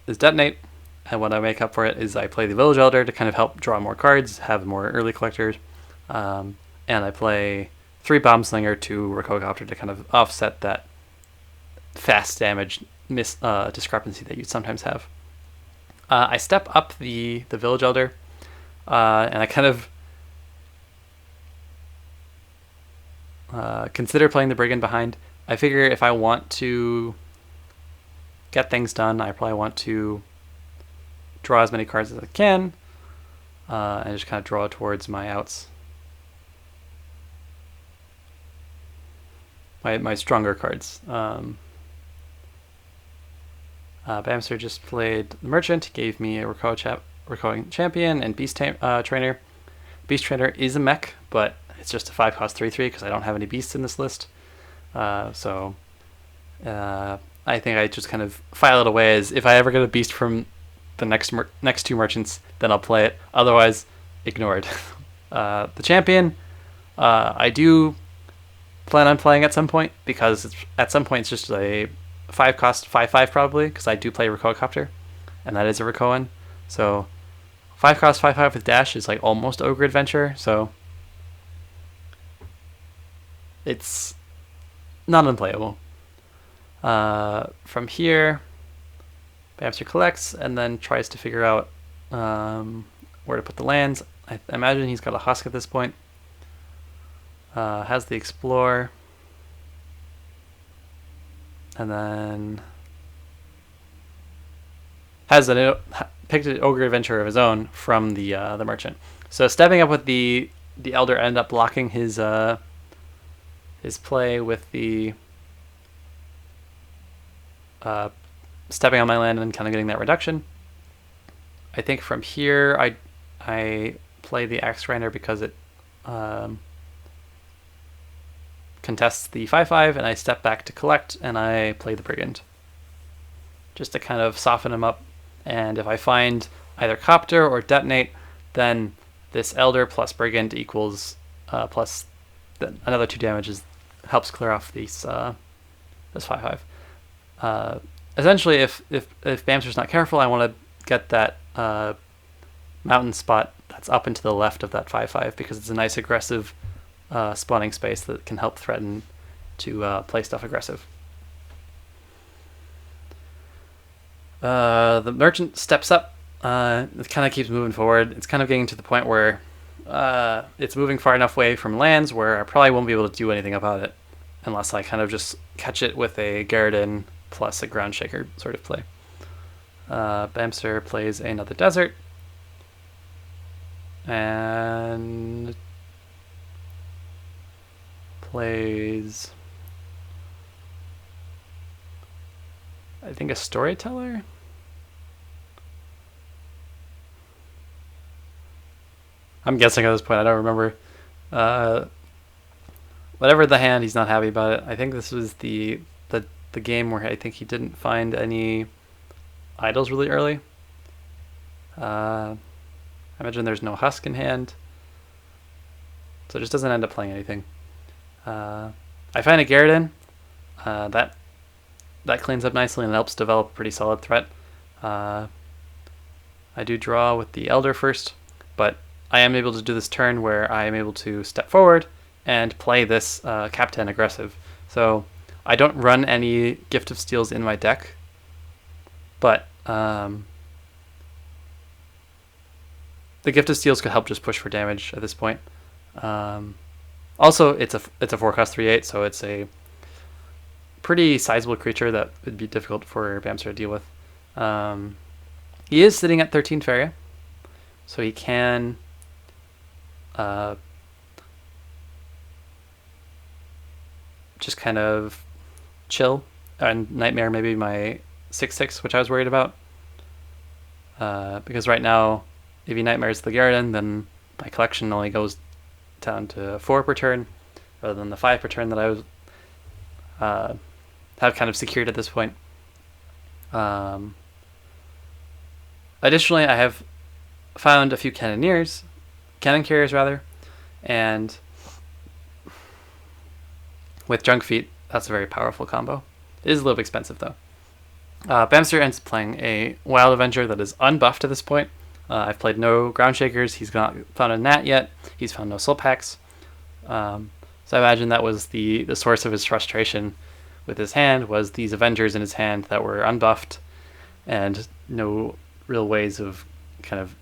Detonate, and what I make up for it is I play the Village Elder to kind of help draw more cards, have more early collectors, and I play 3 Bombslinger, 2 Rakocopter to kind of offset that fast damage discrepancy that you sometimes have. I step up the Village Elder, and I kind of consider playing the Brigand behind. I figure if I want to get things done, I probably want to draw as many cards as I can, and just kind of draw towards my outs. My stronger cards. Bamserr just played the Merchant, gave me a Recalling Champion and Beast Trainer. Beast Trainer is a mech, but it's just a 5-cost 3/3 because I don't have any beasts in this list. So I think I just kind of file it away as if I ever get a beast from the next two merchants, then I'll play it. Otherwise, ignored. The champion, I do plan on playing at some point because at some point it's just a 5-cost 5/5 probably because I do play Recalcopter, and that is a Recoan. So 5-cost 5/5 with dash is like almost Ogre Adventure. So it's not unplayable. From here, Bamserr collects and then tries to figure out where to put the lands. I imagine he's got a Husk at this point. Has the Explore. And then has picked an Ogre Adventure of his own from the Merchant. So stepping up with the Elder ended up blocking his play with the stepping on my land and kind of getting that reduction. I think from here I play the Axe Grinder because it contests the 5/5, and I step back to collect, and I play the Brigand just to kind of soften him up. And if I find either Copter or Detonate, then this Elder plus Brigand equals plus another 2 damages, helps clear off this 5/5. Essentially, if Bamserr's not careful, I want to get that mountain spot that's up and to the left of that 5/5 because it's a nice aggressive spawning space that can help threaten to play stuff aggressive. The Merchant steps up. It kind of keeps moving forward. It's kind of getting to the point where it's moving far enough away from lands where I probably won't be able to do anything about it unless I kind of just catch it with a Garridan plus a Ground Shaker sort of play. Bamserr plays another Desert. And plays, I think, a Storyteller. I'm guessing at this point. I don't remember. Whatever the hand, he's not happy about it. I think this was the game where I think he didn't find any idols really early. I imagine there's no Husk in hand, so it just doesn't end up playing anything. I find a Garridan. That cleans up nicely and helps develop a pretty solid threat. I do draw with the Elder first, but I am able to do this turn where I am able to step forward and play this Captain aggressive. So I don't run any Gift of Steels in my deck, but the Gift of Steels could help just push for damage at this point. Also, it's a 4-cost 3/8, so it's a pretty sizable creature that would be difficult for Bamserr to deal with. He is sitting at 13 Feria, so he can just kind of chill and Nightmare maybe my 6/6, which I was worried about. Because right now, if he Nightmares the Garridan, then my collection only goes down to 4 per turn, rather than the 5 per turn that I was have kind of secured at this point. Additionally, I have found a few cannon carriers rather, and with Junk Feet, that's a very powerful combo. It is a little bit expensive though. Bamserr ends up playing a Wild Avenger that is unbuffed at this point. I've played no Ground Shakers. He's not found a Nat yet. He's found no Soul Packs. So I imagine that was the source of his frustration with his hand, was these Avengers in his hand that were unbuffed and no real ways of kind of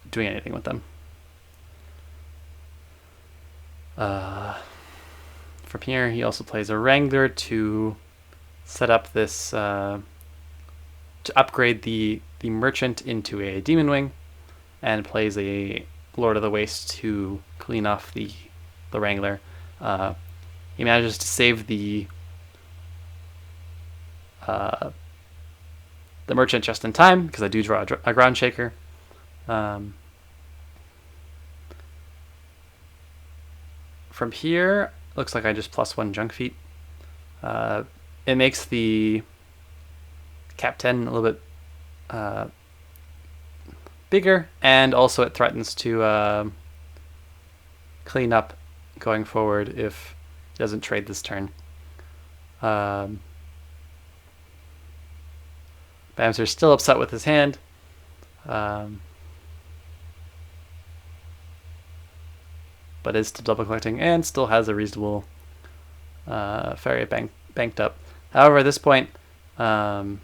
doing anything with them. From here, he also plays a Wrangler to set up this to upgrade the merchant into a demon wing, and plays a Lord of the Waste to clean off the Wrangler. He manages to save the merchant just in time because I do draw a ground shaker. From here, looks like I just +1 junk feet. It makes the Captain a little bit bigger, and also it threatens to clean up going forward if he doesn't trade this turn. Bamser's still upset with his hand. But is still double collecting and still has a reasonable ferry banked up. However, at this point, I'm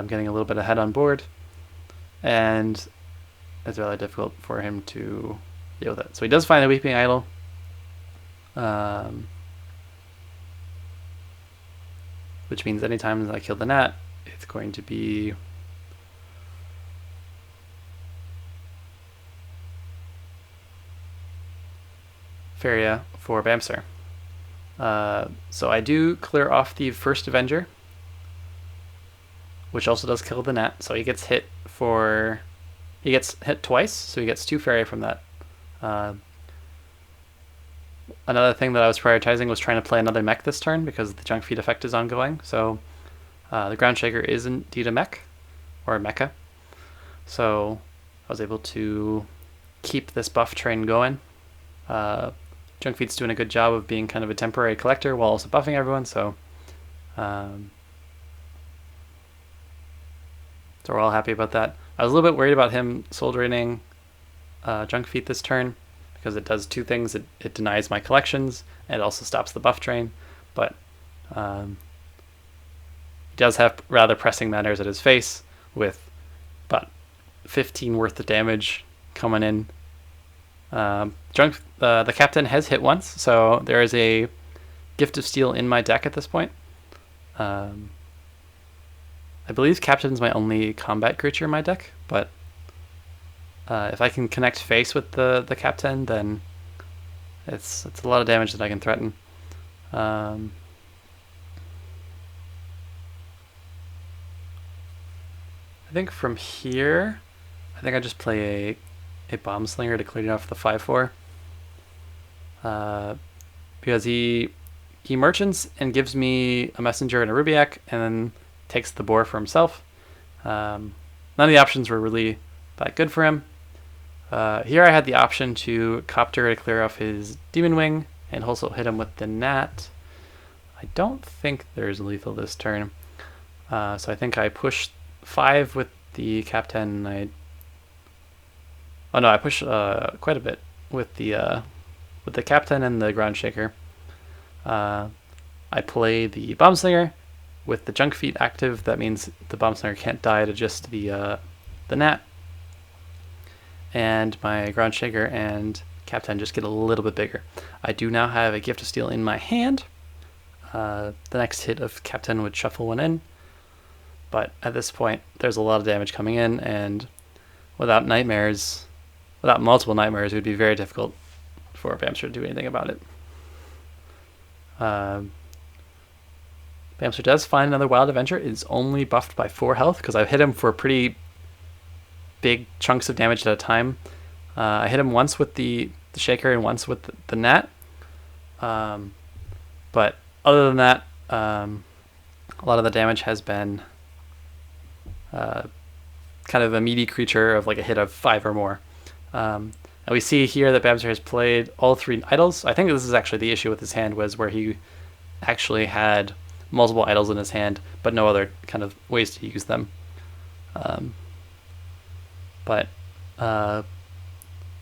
getting a little bit ahead on board, and it's really difficult for him to deal with it. So he does find a Weeping Idol. Which means anytime I kill the gnat, it's going to be Feria for Bamserr. So I do clear off the first Avenger, which also does kill the gnat. So he gets hit twice, so he gets 2 Feria from that. Another thing that I was prioritizing was trying to play another mech this turn because the junk feed effect is ongoing. So the ground shaker is indeed a mech, or a mecha. So I was able to keep this buff train going. Junk feed's doing a good job of being kind of a temporary collector while also buffing everyone. So we're all happy about that. I was a little bit worried about him soul draining junk feed this turn, because it does 2 things. It denies my collections, and it also stops the buff train. But he does have rather pressing matters at his face, with about 15 worth of damage coming in. The Captain has hit once, so there is a Gift of Steel in my deck at this point. I believe Captain's my only combat creature in my deck, but if I can connect face with the Captain, then it's a lot of damage that I can threaten. I think from here, I just play a Bomb Slinger to clear off the 5/4. Because he merchants and gives me a Messenger and a Rubiak, and then takes the boar for himself. None of the options were really that good for him. Here I had the option to Copter to clear off his Demon Wing and also hit him with the Gnat. I don't think there's lethal this turn. So I think I pushed 5 with the Captain. I pushed quite a bit with the Captain and the Ground Shaker. I play the Bomb Slinger with the Junk Feet active. That means the Bomb Slinger can't die to just the Gnat. And my Ground Shaker and Captain just get a little bit bigger. I do now have a Gift of Steel in my hand. The next hit of Captain would shuffle one in. But at this point, there's a lot of damage coming in, and without multiple nightmares, it would be very difficult for Bamserr to do anything about it. Bamserr does find another Wild Avenger. It's only buffed by 4 health, because I've hit him for pretty big chunks of damage at a time. I hit him once with the Shaker and once with the Gnat. But other than that, a lot of the damage has been kind of a meaty creature of like a hit of 5 or more. And we see here that Bamserr has played all 3 idols. I think this is actually the issue with his hand, was where he actually had multiple idols in his hand, but no other kind of ways to use them. But I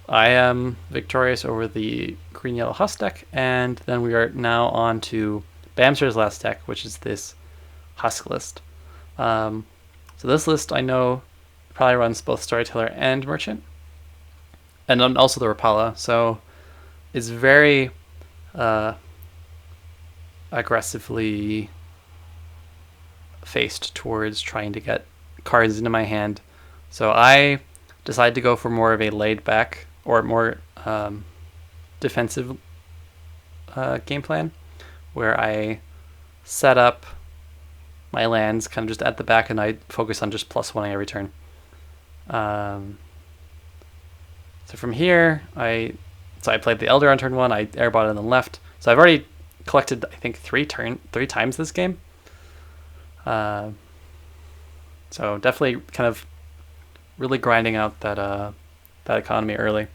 am victorious over the green-yellow Husk deck, and then we are now on to Bamserr's last deck, which is this Husk list. So this list I know probably runs both Storyteller and Merchant, and then also the Rapala. So it's very aggressively faced towards trying to get cards into my hand. So I decided to go for more of a laid back or more defensive game plan, where I set up my lands kind of just at the back and I focus on just +1 every turn. So from here, I played the Elder on turn 1, I airbought it on the left. So I've already collected, I think, three times this game. So definitely kind of really grinding out that economy early.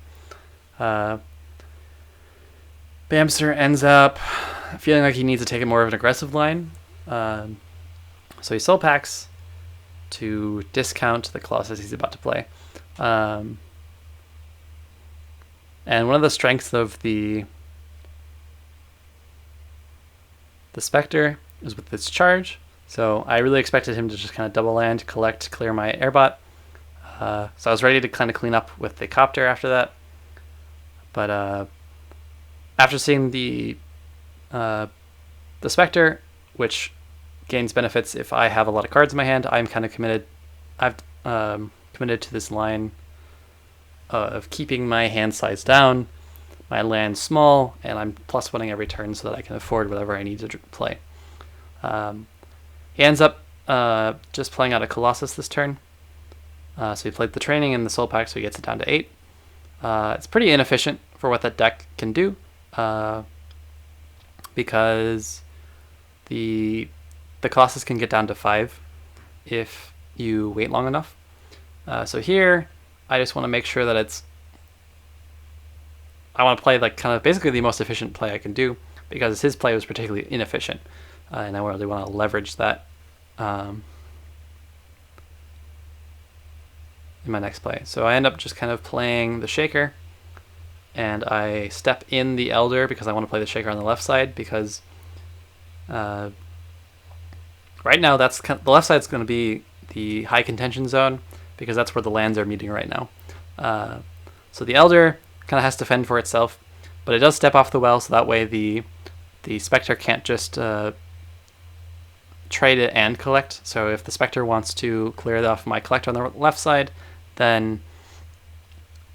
Bamserr ends up feeling like he needs to take it more of an aggressive line. So he soul packs to discount the Colossus he's about to play. And one of the strengths of the Spectre is with its charge. So I really expected him to just kind of double land, collect, clear my airbot. So I was ready to kind of clean up with the Copter after that. But after seeing the Spectre, which gains benefits if I have a lot of cards in my hand, I'm kind of committed. I've committed to this line of keeping my hand size down, my land small, and I'm +1 every turn so that I can afford whatever I need to play. He ends up just playing out a Colossus this turn. So he played the training and the soul pack, so he gets it down to 8. It's pretty inefficient for what that deck can do, because the Colossus can get down to 5 if you wait long enough. So here, I just want to make sure that I want to play like kind of basically the most efficient play I can do, because his play was particularly inefficient, and I really want to leverage that in my next play. So I end up just kind of playing the Shaker, and I step in the Elder because I want to play the Shaker on the left side, because right now the left side is going to be the high contention zone, because that's where the lands are meeting right now. So the Elder kind of has to fend for itself, but it does step off the well, so that way the Spectre can't just trade it and collect. So if the Spectre wants to clear off my collector on the left side, then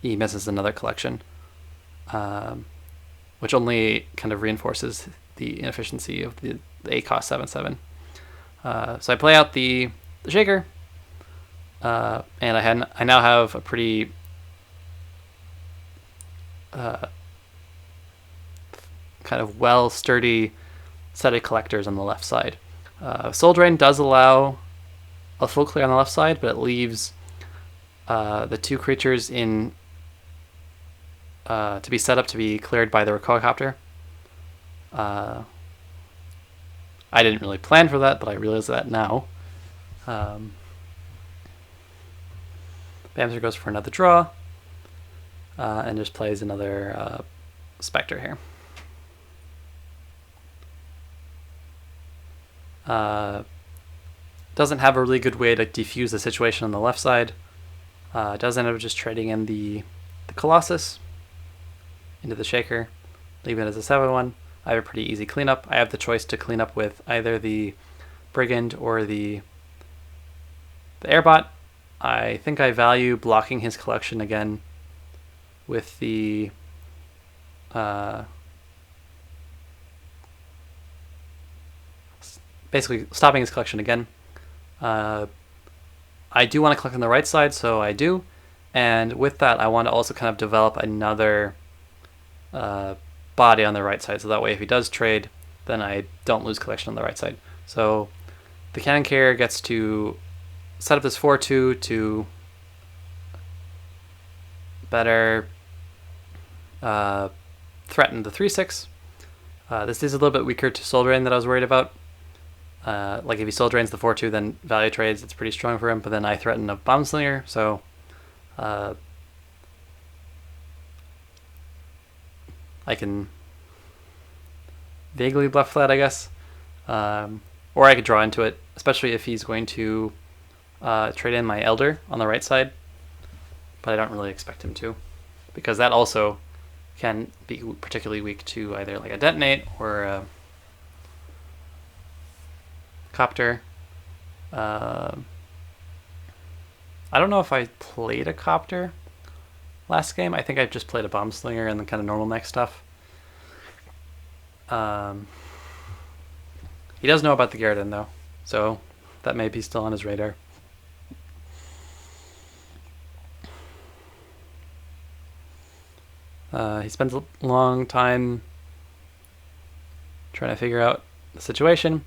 he misses another collection, which only kind of reinforces the inefficiency of the 8 cost 7/7. So I play out the Shaker, and I now have a pretty kind of sturdy set of collectors on the left side. Soul Drain does allow a full clear on the left side, but it leaves the 2 creatures in to be set up to be cleared by the Recoil-Copter. I didn't really plan for that, but I realize that now. Bamserr goes for another draw, and just plays another Spectre here. Doesn't have a really good way to defuse the situation on the left side. Does end up just trading in the Colossus into the Shaker, leaving it as a 7/1. I have a pretty easy cleanup. I have the choice to clean up with either the Brigand or the Airbot. I think I value blocking his collection again with the basically stopping his collection again. I do want to collect on the right side, so I do. And with that, I want to also kind of develop another body on the right side, so that way if he does trade, then I don't lose collection on the right side. So the Cannon Carrier gets to set up this 4/2 to better threaten the 3/6. This is a little bit weaker to Soul Drain that I was worried about. Like if he Soul Drains the 4/2, then value trades, it's pretty strong for him, but then I threaten a Bomb Slinger, so I can vaguely bluff that, I guess. Or I could draw into it, especially if he's going to trade in my Elder on the right side, but I don't really expect him to, because that also can be particularly weak to either like a Detonate or Copter. I don't know if I played a Copter last game. I think I just played a Bomb Slinger and the kind of normal mech stuff. He does know about the Garridan though, so that may be still on his radar. He spends a long time trying to figure out the situation.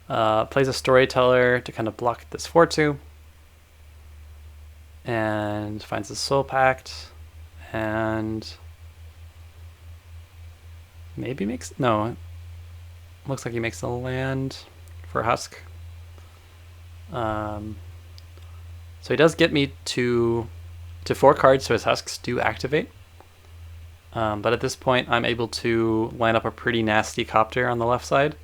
Plays a Storyteller to kind of block this 4-2. And finds the Soul Pact. And maybe makes... No. Looks like he makes a land for Husk. So he does get me to 4 cards, so his Husks do activate. But at this point, I'm able to line up a pretty nasty Copter on the left side,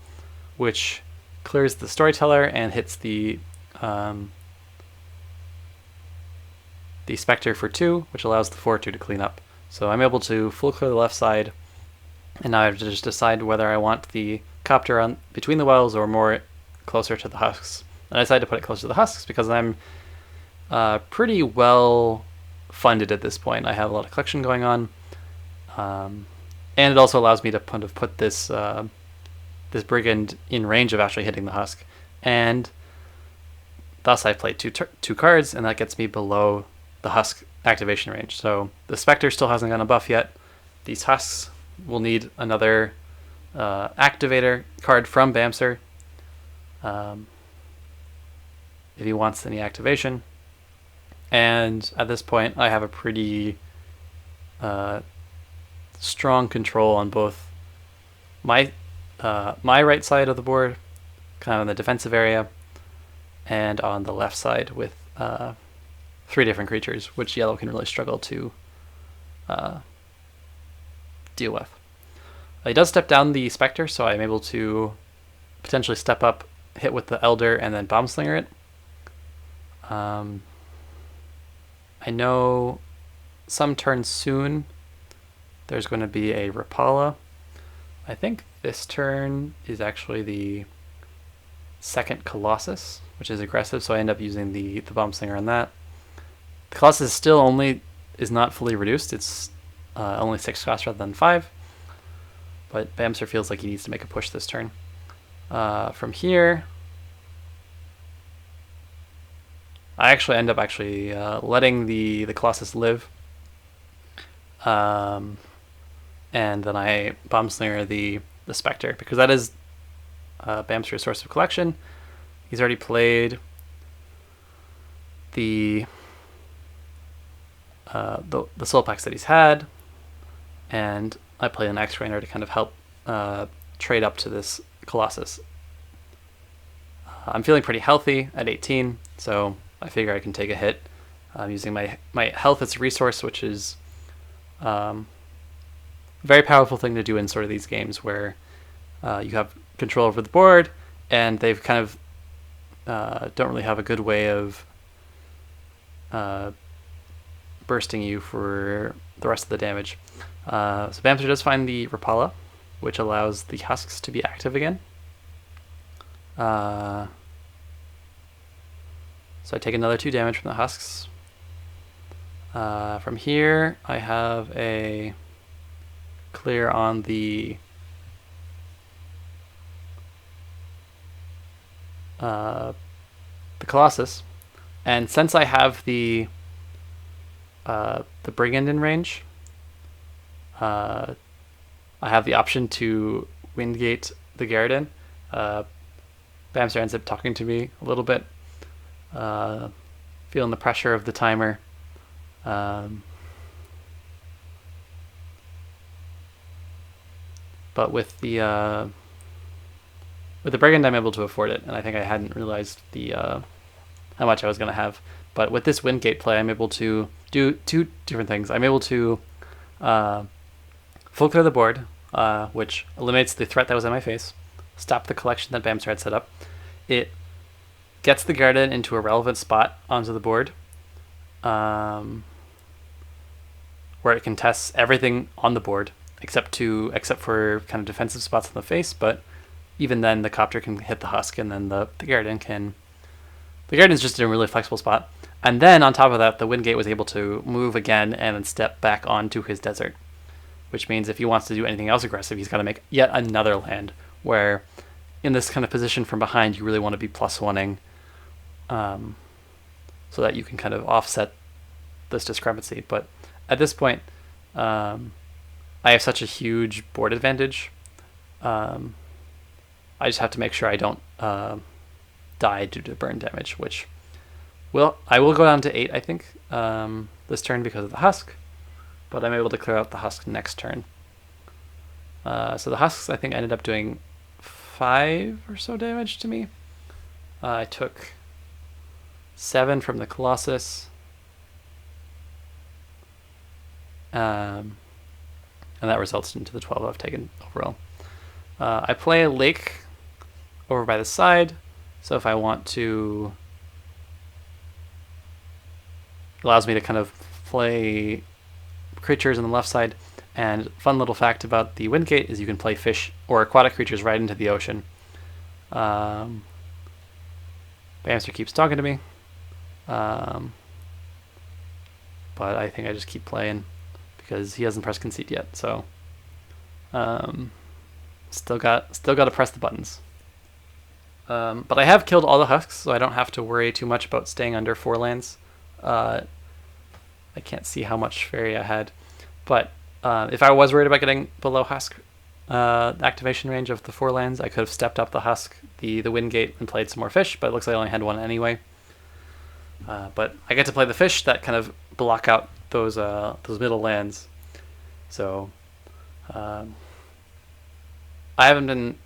which clears the Storyteller and hits the Spectre for 2, which allows the 4-2 to clean up. So I'm able to full clear the left side, and now I have to just decide whether I want the Copter on between the wells or more closer to the Husks. And I decided to put it closer to the Husks because I'm pretty well funded at this point. I have a lot of collection going on. And it also allows me to kind of put this this Brigand in range of actually hitting the Husk. And thus I played two cards, and that gets me below the Husk activation range. So the Spectre still hasn't gotten a buff yet. These Husks will need another activator card from Bamserr if he wants any activation. And at this point, I have a pretty strong control on both my right side of the board, kind of in the defensive area, and on the left side with 3 different creatures, which yellow can really struggle to deal with. He does step down the Spectre, so I'm able to potentially step up, hit with the Elder, and then Bomb Slinger it. I know some turns soon there's going to be a Rapala. I think this turn is actually the second Colossus, which is aggressive, so I end up using the Bomb Slinger on that. The Colossus still is not fully reduced. It's only 6 cost rather than 5. But Bamserr feels like he needs to make a push this turn. From here, I actually end up letting the Colossus live. And then I Bomb Slinger the Spectre, because that is Bamserr's source of collection. He's already played the Soul Packs that he's had, and I played an X-Rainer to kind of help trade up to this Colossus. I'm feeling pretty healthy at 18, so I figure I can take a hit. I'm using my health as a resource, which is a very powerful thing to do in sort of these games where you have control over the board, and they've kind of don't really have a good way of bursting you for the rest of the damage. So Bamserr does find the Rapala, which allows the Husks to be active again. So I take another 2 damage from the Husks. From here, I have a clear on the Colossus, and since I have the Brigand in range, I have the option to Windgate the Garridan. Bamserr ends up talking to me a little bit, feeling the pressure of the timer. But with the Brigand, I'm able to afford it, and I think I hadn't realized how much I was going to have. But with this Windgate play, I'm able to do 2 different things. I'm able to full clear the board, which eliminates the threat that was in my face, stop the collection that Bamserr had set up. It gets the Garridan into a relevant spot onto the board, where it contests everything on the board except for kind of defensive spots in the face, but even then the Copter can hit the Husk, and then the Garden can... The Garden's just in a really flexible spot. And then on top of that, the Windgate was able to move again and then step back onto his desert, which means if he wants to do anything else aggressive, he's got to make yet another land, where in this kind of position from behind, you really want to be +1ing, so that you can kind of offset this discrepancy. But at this point, I have such a huge board advantage. I just have to make sure I don't die due to burn damage, which I will go down to 8, I think, this turn because of the Husk, but I'm able to clear out the Husk next turn. So the Husks, I think, ended up doing 5 or so damage to me. I took 7 from the Colossus, and that results into the 12 I've taken overall. I play a lake over by the side, so if I want to, it allows me to kind of play creatures on the left side. And fun little fact about the Windgate is you can play fish or aquatic creatures right into the ocean. Bamserr keeps talking to me, but I think I just keep playing because he hasn't pressed concede yet. So still got to press the buttons. But I have killed all the Husks, so I don't have to worry too much about staying under 4 lands. I can't see how much fairy I had, but if I was worried about getting below Husk activation range of the 4 lands, I could have stepped up the Husk, the Windgate, and played some more fish, but it looks like I only had 1 anyway. But I get to play the fish that kind of block out those middle lands. So I haven't been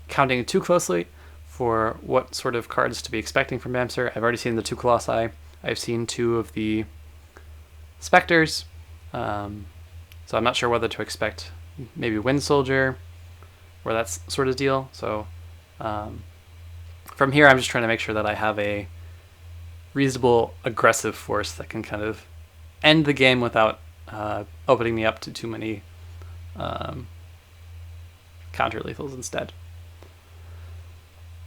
counting too closely for what sort of cards to be expecting from Bamserr. I've already seen the 2 Colossi. I've seen 2 of the Spectres. So I'm not sure whether to expect maybe Wind Soldier or that sort of deal. So from here, I'm just trying to make sure that I have a reasonable aggressive force that can kind of end the game without opening me up to too many counter lethals instead.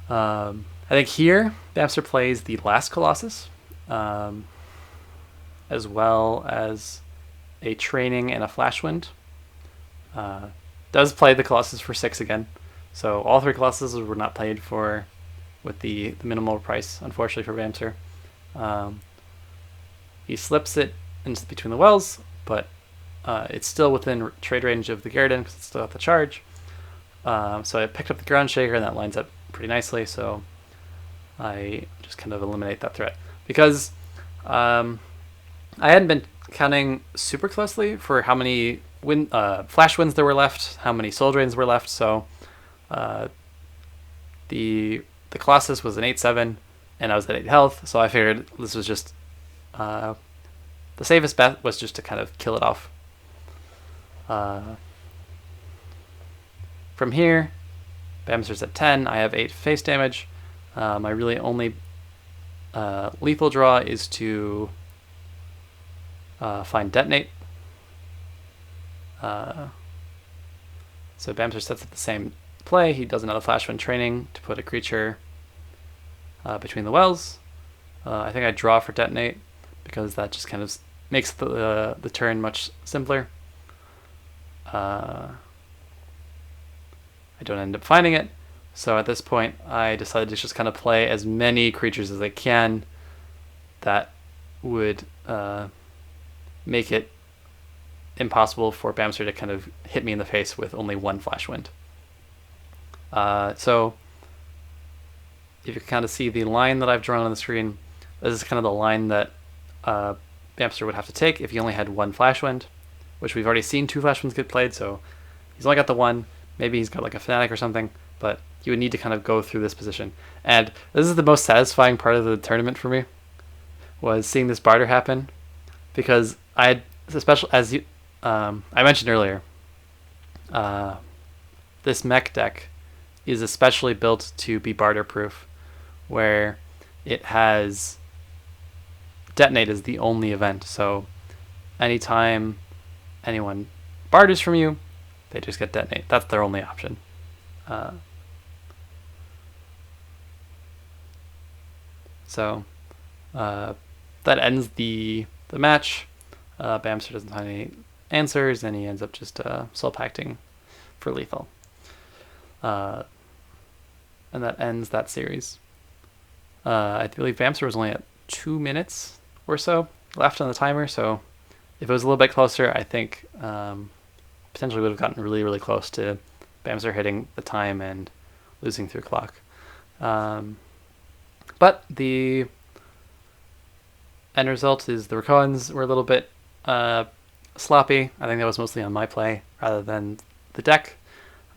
I think here Bamserr plays the last Colossus, as well as a Training and a Flashwind. Does play the Colossus for 6 again, so all 3 Colossuses were not played for with the minimal price, unfortunately for Bamserr. He slips it into between the wells, but it's still within trade range of the Garden because it's still at the charge. So I picked up the Ground Shaker, and that lines up pretty nicely, so I just kind of eliminate that threat. Because I hadn't been counting super closely for how many Flash Winds there were left, how many Soul Drains were left, so the Colossus was an 8/7, and I was at 8 health, so I figured this was just the safest bet was just to kind of kill it off. From here, Bamserr's at 10. I have 8 face damage. My really only lethal draw is to find Detonate. So Bamserr sets up the same play. He does another Flash Wind Training to put a creature between the wells. I think I draw for Detonate because that just kind of makes the turn much simpler. I don't end up finding it, so at this point I decided to just kind of play as many creatures as I can that would make it impossible for Bamserr to kind of hit me in the face with only 1 Flash Wind. So if you can kind of see the line that I've drawn on the screen, this is kind of the line that Bamserr would have to take if he only had 1 Flash Wind, which we've already seen 2 Flash Winds get played, so he's only got the 1. Maybe he's got like a Fanatic or something, but you would need to kind of go through this position. And this is the most satisfying part of the tournament for me, was seeing this barter happen, because I had, especially as I mentioned earlier, this mech deck is especially built to be barter proof, where it has Detonate as the only event. So anytime anyone barters from you, they just get Detonate. That's their only option. So that ends the match. Bamserr doesn't find any answers, and he ends up just soul pacting for lethal. And that ends that series. I believe Bamserr was only at 2 minutes or so left on the timer, so if it was a little bit closer, I think potentially would have gotten really, really close to Bamserr hitting the time and losing through clock. But the end result is the Rakoans were a little bit sloppy. I think that was mostly on my play rather than the deck.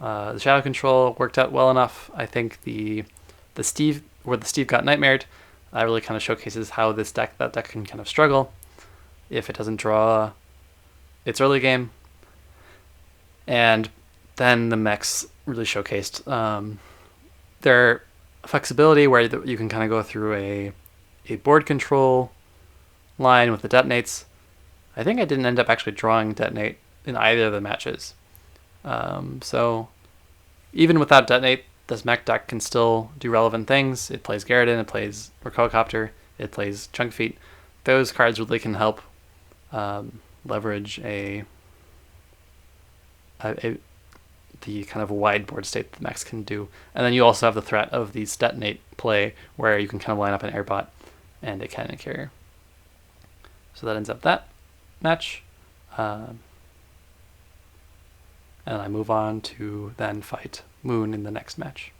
The shadow control worked out well enough. I think the Steve got nightmared really kind of showcases how that deck can kind of struggle if it doesn't draw its early game. And then the mechs really showcased their flexibility, where you can kind of go through a board control line with the detonates. I think I didn't end up actually drawing detonate in either of the matches. So even without detonate, this mech deck can still do relevant things. It plays Garridan, it plays Rakocopter, it plays Chunk Feet. Those cards really can help leverage the kind of wide board state that the mechs can do. And then you also have the threat of the detonate play, where you can kind of line up an airbot and a cannon carrier. So that ends up that match. And I move on to then fight Moon in the next match.